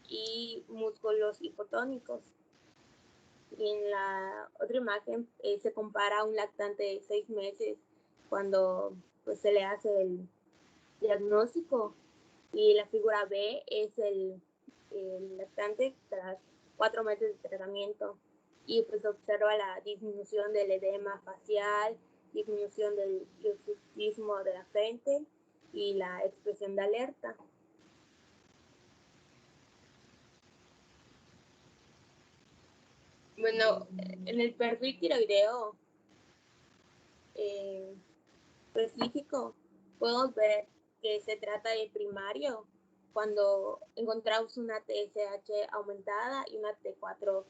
y músculos hipotónicos. Y en la otra imagen se compara a un lactante de 6 meses cuando pues, se le hace el diagnóstico, y la figura B es el lactante tras 4 meses de tratamiento y pues observa la disminución del edema facial, disminución del hirsutismo de la frente y la expresión de alerta. Bueno, en el perfil tiroideo específico podemos ver que se trata de primario cuando encontramos una TSH aumentada y una T4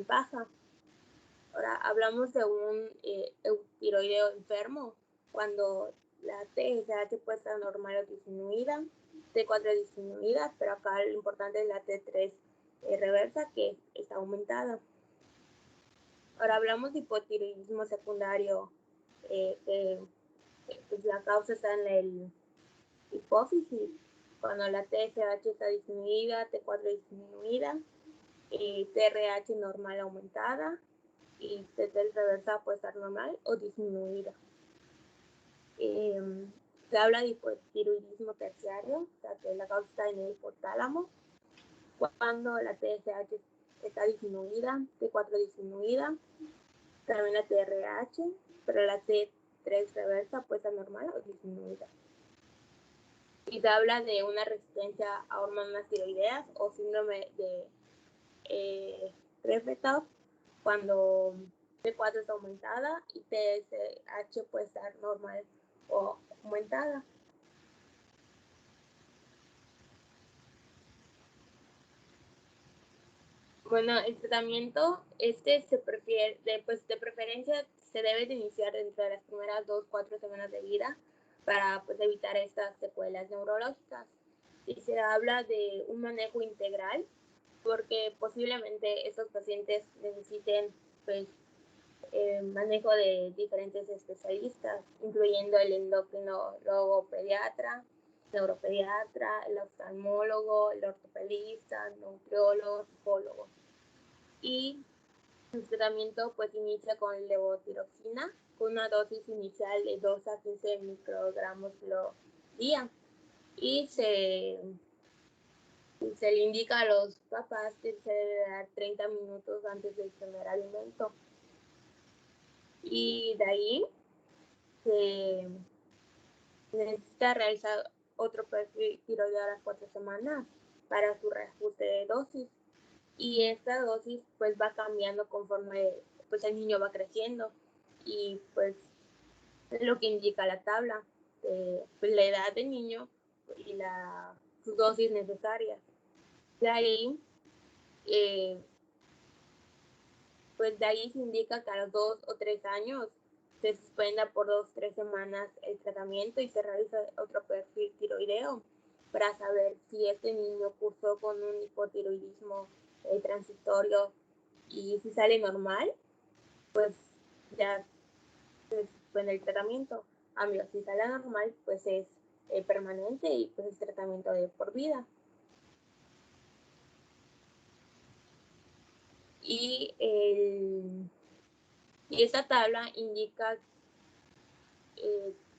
baja. Ahora hablamos de un eutiroideo enfermo cuando la TSH puede estar normal o disminuida, T4 disminuida, pero acá lo importante es la T3 reversa que está aumentada. Ahora hablamos de hipotiroidismo secundario, pues la causa está en el hipófisis, cuando la TSH está disminuida, T4 disminuida, TRH normal aumentada y T3 reversa puede estar normal o disminuida. Se habla de hipotiroidismo terciario, o sea que la causa está en el hipotálamo, cuando la TSH está disminuida, T4 disminuida, también la TRH, pero la T3 reversa puede estar normal o disminuida. Y se habla de una resistencia a hormonas tiroideas o síndrome de Creutzfeldt cuando T4 está aumentada y TSH puede estar normal o aumentada. Bueno, el tratamiento de preferencia se debe de iniciar dentro de las primeras 2-4 semanas de vida para pues, evitar estas secuelas neurológicas. Y se habla de un manejo integral porque posiblemente estos pacientes necesiten pues, manejo de diferentes especialistas, incluyendo el endocrinólogo pediatra, neuropediatra, el oftalmólogo, el ortopedista, nutriólogo, psicólogo. Y el tratamiento pues inicia con levotiroxina, con una dosis inicial de 2 a 15 microgramos por día. Y se le indica a los papás que se debe dar 30 minutos antes del primer alimento. Y de ahí se necesita realizar otro perfil tiroideo a las 4 semanas para su reajuste de dosis. y esta dosis pues va cambiando conforme pues el niño va creciendo, y pues es lo que indica la tabla, pues, la edad del niño y sus dosis necesarias. De ahí, pues de ahí se indica que a los 2 o 3 años se suspenda por 2 o 3 semanas el tratamiento y se realiza otro perfil tiroideo para saber si este niño cursó con un hipotiroidismo transitorio, y si sale normal, pues ya se suspende el tratamiento. Amigo, si sale normal, pues es permanente y pues es tratamiento de por vida. Y esta tabla indica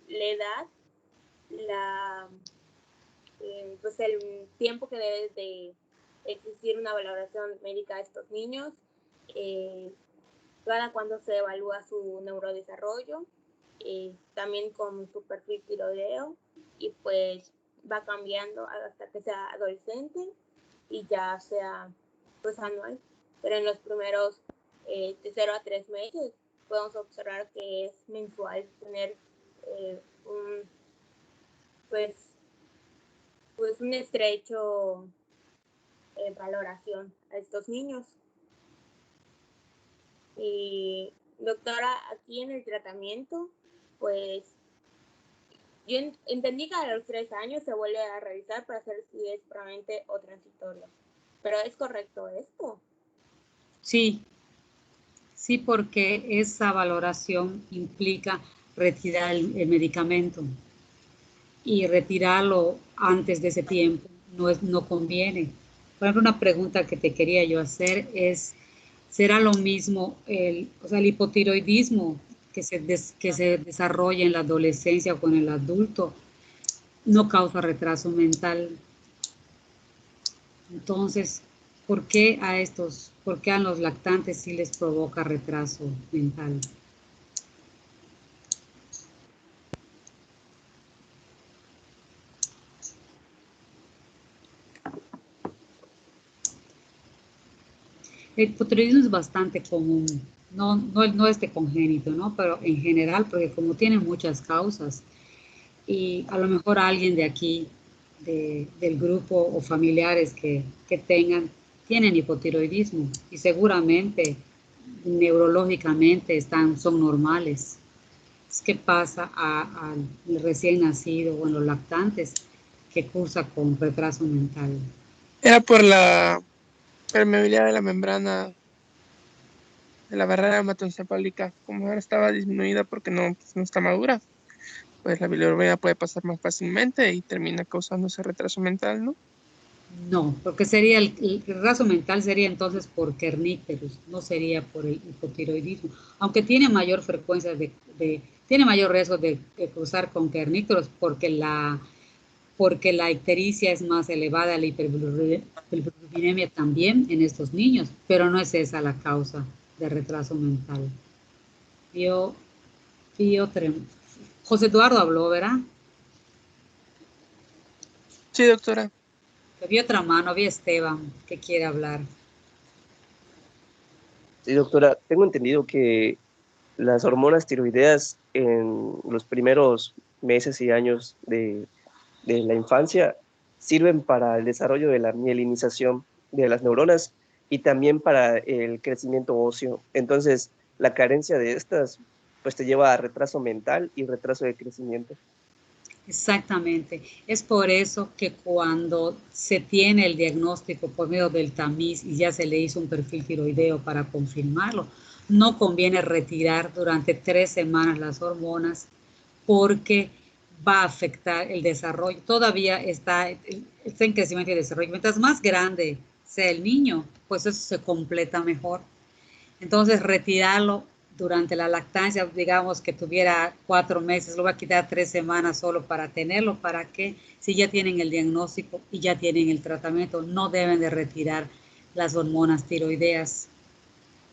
la edad, pues el tiempo que debe de existir una valoración médica a estos niños, cada cuando se evalúa su neurodesarrollo, también con su perfil tiroideo, y pues va cambiando hasta que sea adolescente y ya sea pues anual. Pero en los primeros de 0 a 3 meses podemos observar que es mensual tener pues un estrecho valoración a estos niños. Y doctora, aquí en el tratamiento, pues yo entendí que a los 3 años se vuelve a revisar para saber si es permanente o transitorio. ¿Pero es correcto esto? Sí, sí, porque esa valoración implica retirar el medicamento, y retirarlo antes de ese tiempo no conviene. Por ejemplo, una pregunta que te quería yo hacer es, ¿será lo mismo el hipotiroidismo que se desarrolla en la adolescencia o con el adulto no causa retraso mental? Entonces, ¿por qué a los lactantes sí les provoca retraso mental? El hipotiroidismo es bastante común, no es de congénito, ¿no? Pero en general, porque como tiene muchas causas, y a lo mejor alguien de aquí, del grupo o familiares que tienen hipotiroidismo, y seguramente neurológicamente son normales. ¿Qué pasa al recién nacido o en los lactantes que cursa con retraso mental? Era por la permeabilidad de la membrana de la barrera hematoencefálica. Como ahora estaba disminuida porque no está madura, pues la bilirrubina puede pasar más fácilmente y termina causando ese retraso mental, ¿no? No, porque sería el retraso mental sería entonces por kerníterus, no sería por el hipotiroidismo, aunque tiene mayor frecuencia tiene mayor riesgo de cruzar con kerníterus porque la ictericia es más elevada, la hiperbilirubinemia también en estos niños, pero no es esa la causa de retraso mental. José Eduardo habló, ¿verdad? Sí, doctora. Había otra mano, había Esteban que quiere hablar. Sí, doctora, tengo entendido que las hormonas tiroideas en los primeros meses y años de la infancia sirven para el desarrollo de la mielinización de las neuronas y también para el crecimiento óseo. Entonces, la carencia de estas pues te lleva a retraso mental y retraso de crecimiento. Exactamente. Es por eso que cuando se tiene el diagnóstico por medio del tamiz y ya se le hizo un perfil tiroideo para confirmarlo, no conviene retirar durante 3 semanas las hormonas porque va a afectar el desarrollo. Todavía está en crecimiento y desarrollo. Mientras más grande sea el niño, pues eso se completa mejor. Entonces, retirarlo durante la lactancia, digamos que tuviera 4 meses, lo va a quitar 3 semanas solo para tenerlo, para que si ya tienen el diagnóstico y ya tienen el tratamiento, no deben de retirar las hormonas tiroideas.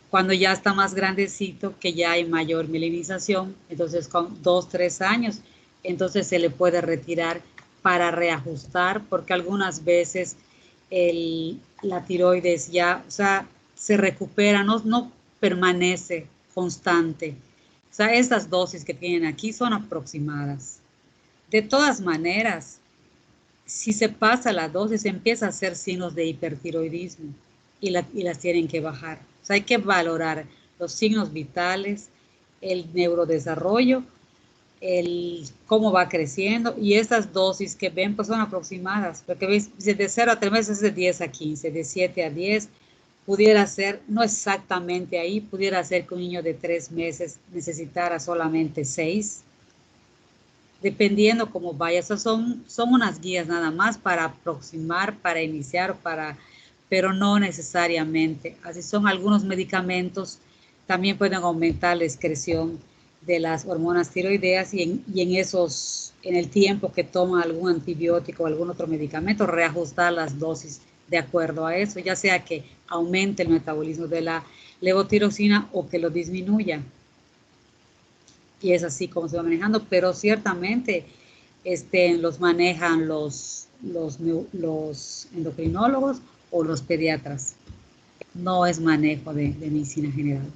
Cuando ya está más grandecito, que ya hay mayor mielinización, entonces con 2, 3 años, entonces se le puede retirar para reajustar, porque algunas veces la tiroides ya, o sea, se recupera, no permanece constante. O sea, estas dosis que tienen aquí son aproximadas. De todas maneras, si se pasa la dosis, empieza a hacer signos de hipertiroidismo y las tienen que bajar. O sea, hay que valorar los signos vitales, el neurodesarrollo, cómo va creciendo, y estas dosis que ven pues son aproximadas, porque ves, de 0 a 3 meses es de 10 a 15, de 7 a 10, pudiera ser, no exactamente ahí, pudiera ser que un niño de 3 meses necesitara solamente 6, dependiendo cómo vaya. Esas son unas guías nada más para aproximar, para iniciar, pero no necesariamente. Así son algunos medicamentos, también pueden aumentar la excreción de las hormonas tiroideas y en el tiempo que toma algún antibiótico o algún otro medicamento, reajustar las dosis de acuerdo a eso, ya sea que aumente el metabolismo de la levotiroxina o que lo disminuya. Y es así como se va manejando, pero ciertamente los manejan los endocrinólogos o los pediatras. No es manejo de medicina general.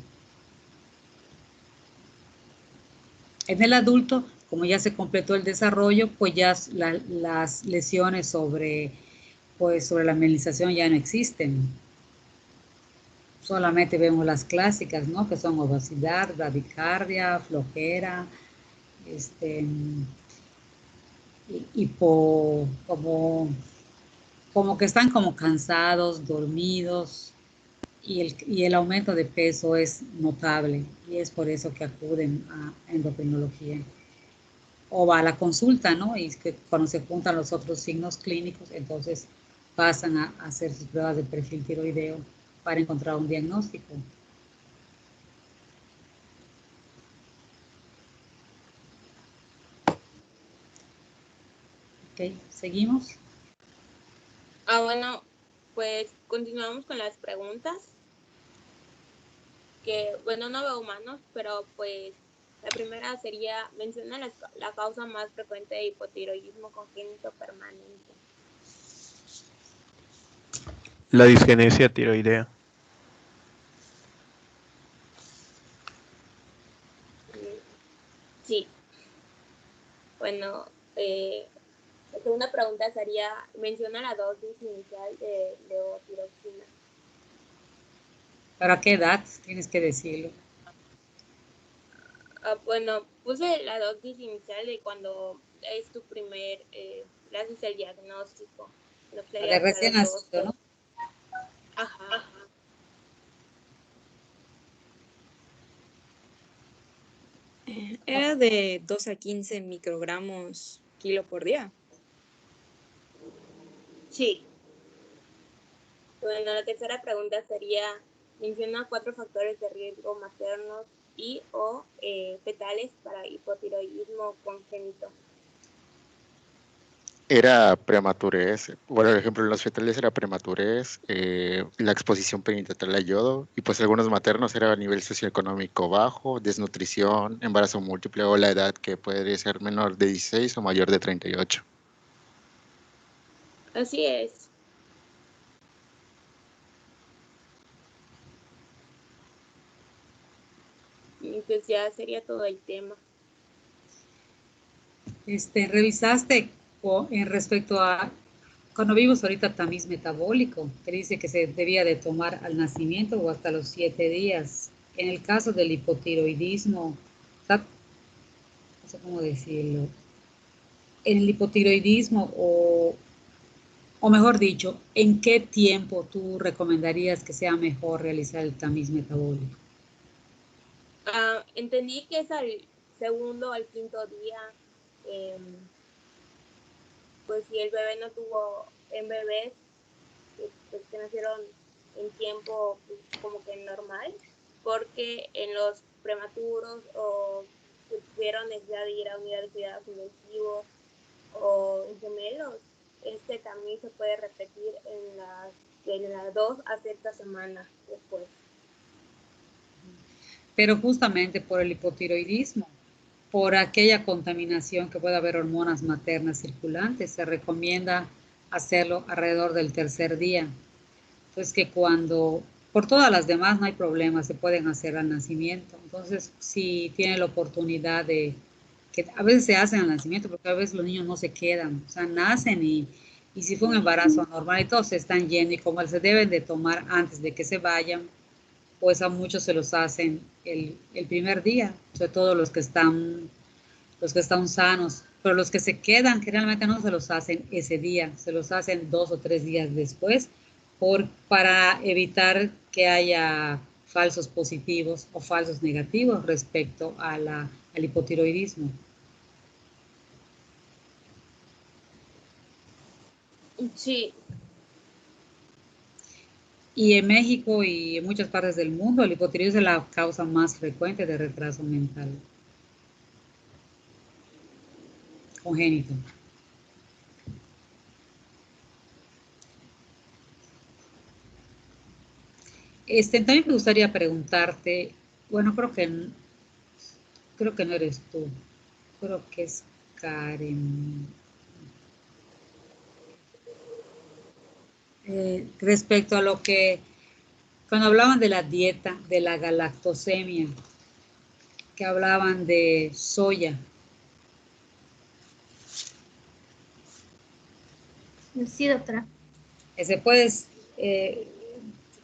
En el adulto, como ya se completó el desarrollo, pues ya las lesiones sobre la mielinización ya no existen. Solamente vemos las clásicas, ¿no? Que son obesidad, bradicardia, flojera, como que están como cansados, dormidos, y el aumento de peso es notable, y es por eso que acuden a endocrinología o va a la consulta, ¿no? Y es que cuando se juntan los otros signos clínicos, entonces pasan a hacer sus pruebas de perfil tiroideo para encontrar un diagnóstico. Ok, seguimos. Bueno, pues continuamos con las preguntas. Que, bueno, no veo humanos, pero pues la primera sería, menciona la causa más frecuente de hipotiroidismo congénito permanente. La disgenesia tiroidea. Sí. Bueno, la segunda pregunta sería, menciona la dosis inicial de levotiroxina. ¿Para qué edad? Tienes que decirlo. Bueno, puse la dosis inicial de cuando es tu primer, le haces el diagnóstico. De recién nacido, ¿no? Ajá. Era de 2 a 15 microgramos kilo por día. Sí. Bueno, la tercera pregunta sería, menciona 4 factores de riesgo maternos y o fetales para hipotiroidismo congénito. Era prematurez, bueno, por ejemplo, en los fetales era prematurez, la exposición perinatal a yodo, y pues algunos maternos era a nivel socioeconómico bajo, desnutrición, embarazo múltiple o la edad que podría ser menor de 16 o mayor de 38. Así es. Y pues ya sería todo el tema. Revisaste en respecto a cuando vimos ahorita tamiz metabólico, que dice que se debía de tomar al nacimiento o hasta los 7 días. En el caso del hipotiroidismo, no sé cómo decirlo, en el hipotiroidismo o mejor dicho, ¿en qué tiempo tú recomendarías que sea mejor realizar el tamiz metabólico? Entendí que es al segundo o al quinto día, pues si el bebé no tuvo en bebés, pues que nacieron en tiempo pues, como que normal, porque en los prematuros o que tuvieron necesidad de ir a unidad de cuidados intensivos o en gemelos, también se puede repetir en las 2 a 6 semanas después. Pero justamente por el hipotiroidismo, por aquella contaminación que puede haber hormonas maternas circulantes, se recomienda hacerlo alrededor del tercer día. Entonces que cuando, por todas las demás no hay problema, se pueden hacer al nacimiento. Entonces, si tiene la oportunidad de, que a veces se hacen al nacimiento, porque a veces los niños no se quedan, o sea, nacen y si fue un embarazo normal y todos se están yendo y como se deben de tomar antes de que se vayan, pues a muchos se los hacen el primer día, sobre todo los que están sanos, pero los que se quedan generalmente no se los hacen ese día, se los hacen 2 o 3 días después para evitar que haya falsos positivos o falsos negativos respecto al hipotiroidismo. Sí. Y en México y en muchas partes del mundo, el hipotiroidismo es la causa más frecuente de retraso mental congénito. También me gustaría preguntarte, bueno, creo que no eres tú, creo que es Karen. Respecto a lo que, cuando hablaban de la dieta, de la galactosemia, que hablaban de soya. Sí, doctora.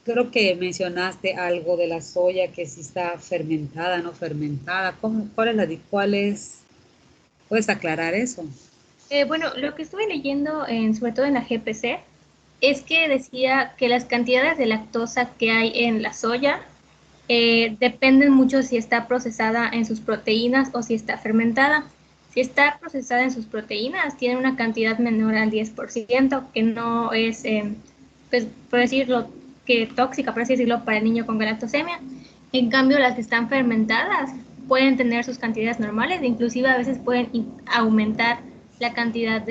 Creo que mencionaste algo de la soya, que si está fermentada, no fermentada. ¿Puedes aclarar eso? Bueno, lo que estuve leyendo, sobre todo en la GPC, es que decía que las cantidades de lactosa que hay en la soya dependen mucho si está procesada en sus proteínas o si está fermentada. Si está procesada en sus proteínas, tiene una cantidad menor al 10%, que no es, pues, por decirlo, que tóxica, por así decirlo, para el niño con galactosemia. En cambio, las que están fermentadas pueden tener sus cantidades normales, inclusive a veces pueden aumentar la cantidad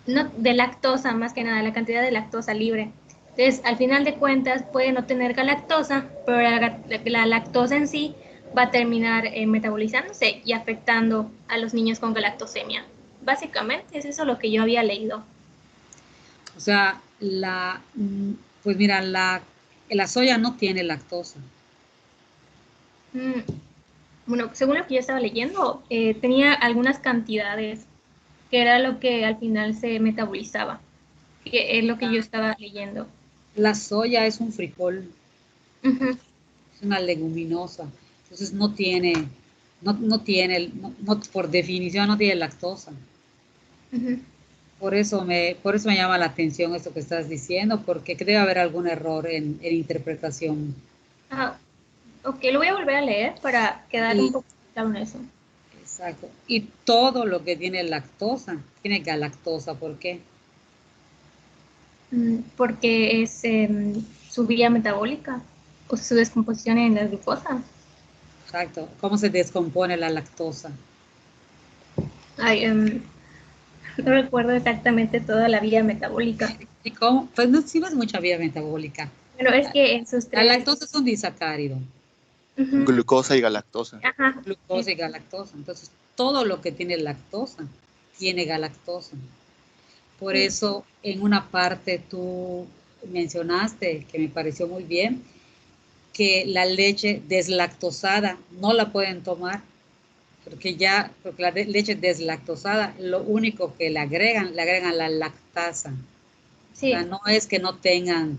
no, de lactosa, más que nada, la cantidad de lactosa libre. Entonces, al final de cuentas, puede no tener galactosa, pero la lactosa en sí va a terminar metabolizándose y afectando a los niños con galactosemia. Básicamente, es eso lo que yo había leído. O sea, pues mira, la soya no tiene lactosa. Bueno, según lo que yo estaba leyendo, tenía algunas cantidades que era lo que al final se metabolizaba, que es lo que yo estaba leyendo. La soya es un frijol, es una leguminosa, entonces no tiene, por definición no tiene lactosa. Por eso me llama la atención esto que estás diciendo, porque debe haber algún error en interpretación. Ok, lo voy a volver a leer para quedar un poco claro en eso. Exacto. Y todo lo que tiene lactosa, tiene galactosa. ¿Por qué? Porque es su vía metabólica o su descomposición en la glucosa. Exacto. ¿Cómo se descompone la lactosa? No recuerdo exactamente toda la vía metabólica. ¿Y cómo? Pues no sirve mucha vía metabólica. Pero es que en sus tres... La lactosa es un disacárido. Glucosa y galactosa. Ajá. Glucosa y galactosa. Entonces, todo lo que tiene lactosa tiene galactosa. Por eso, en una parte tú mencionaste, que me pareció muy bien, que la leche deslactosada no la pueden tomar, porque la leche deslactosada, lo único que le agregan la lactasa. Sí. O sea, no es que no tengan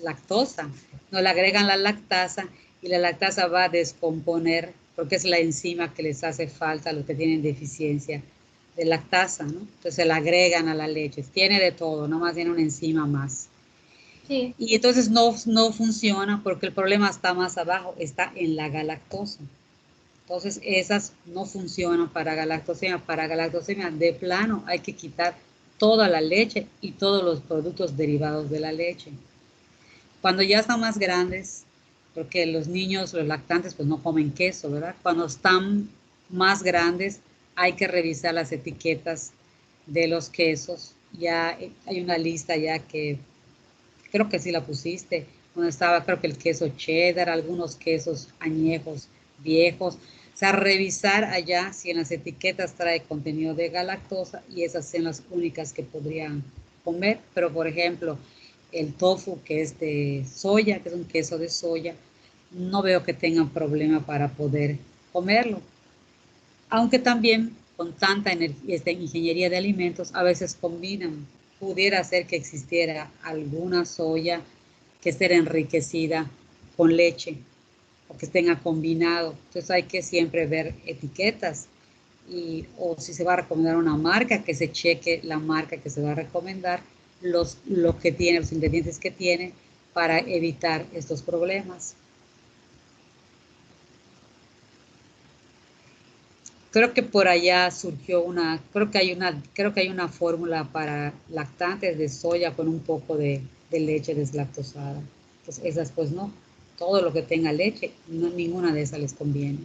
lactosa, no le agregan la lactasa y la lactasa va a descomponer, porque es la enzima que les hace falta a los que tienen deficiencia de lactasa, ¿no? Entonces se la agregan a la leche, tiene de todo, nomás tiene una enzima más. Sí. Y entonces no funciona porque el problema está más abajo, está en la galactosa. Entonces esas no funcionan para galactosemia. Para galactosemia de plano hay que quitar toda la leche y todos los productos derivados de la leche. Cuando ya están más grandes, porque los niños, los lactantes, pues no comen queso, ¿verdad? Cuando están más grandes, hay que revisar las etiquetas de los quesos. Ya hay una lista ya que creo que sí la pusiste, donde estaba creo que el queso cheddar, algunos quesos añejos, viejos. O sea, revisar allá si en las etiquetas trae contenido de galactosa y esas son las únicas que podrían comer, pero por ejemplo, el tofu que es de soya, que es un queso de soya, no veo que tengan problema para poder comerlo. Aunque también con tanta ingeniería de alimentos, a veces combinan. Pudiera ser que existiera alguna soya que esté enriquecida con leche o que tenga combinado. Entonces hay que siempre ver etiquetas o si se va a recomendar una marca, que se cheque la marca que se va a recomendar, lo que tiene, los ingredientes que tiene para evitar estos problemas. Creo que por allá surgió creo que hay una fórmula para lactantes de soya con un poco de leche deslactosada. Pues esas pues no, todo lo que tenga leche, ninguna de esas les conviene.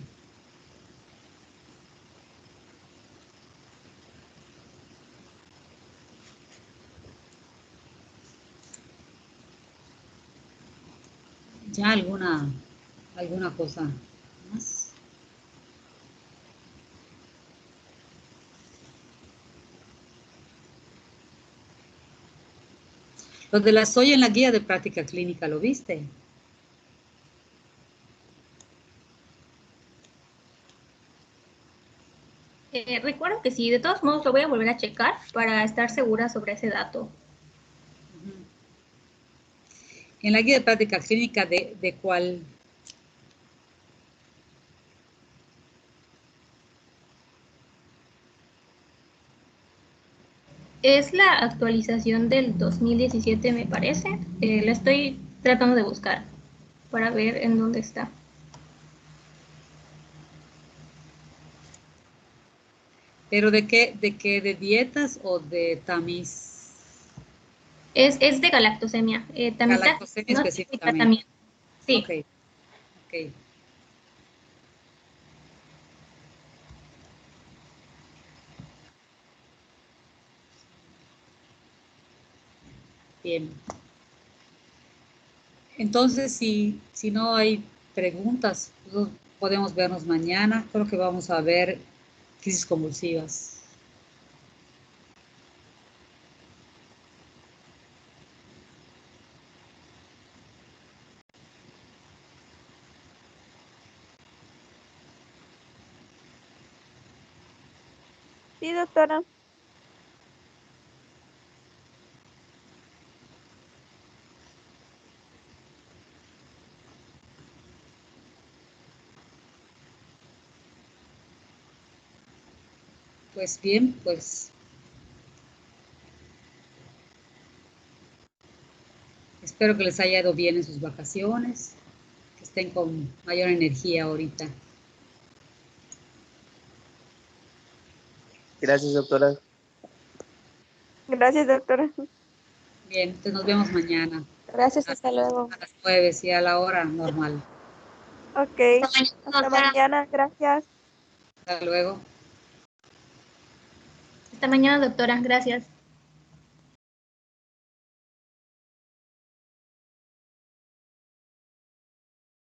¿Ya alguna cosa más? Lo de la soya en la guía de práctica clínica, ¿lo viste? Recuerdo que sí, de todos modos lo voy a volver a checar para estar segura sobre ese dato. En la guía de práctica clínica, ¿de cuál? Es la actualización del 2017, me parece. La estoy tratando de buscar para ver en dónde está. ¿Pero de qué? ¿De dietas o de tamiz? Es de galactosemia. Galactosemia no específicamente. Sí. Ok. Bien. Entonces, si no hay preguntas, podemos vernos mañana. Creo que vamos a ver crisis convulsivas. Sí, doctora. Pues bien, pues espero que les haya ido bien en sus vacaciones, que estén con mayor energía ahorita. Gracias, doctora. Gracias, doctora. Bien, entonces nos vemos mañana. Gracias, hasta luego. A las 9, sí, a la hora normal. Ok, hasta mañana, gracias. Hasta luego. Hasta mañana, doctora. Gracias.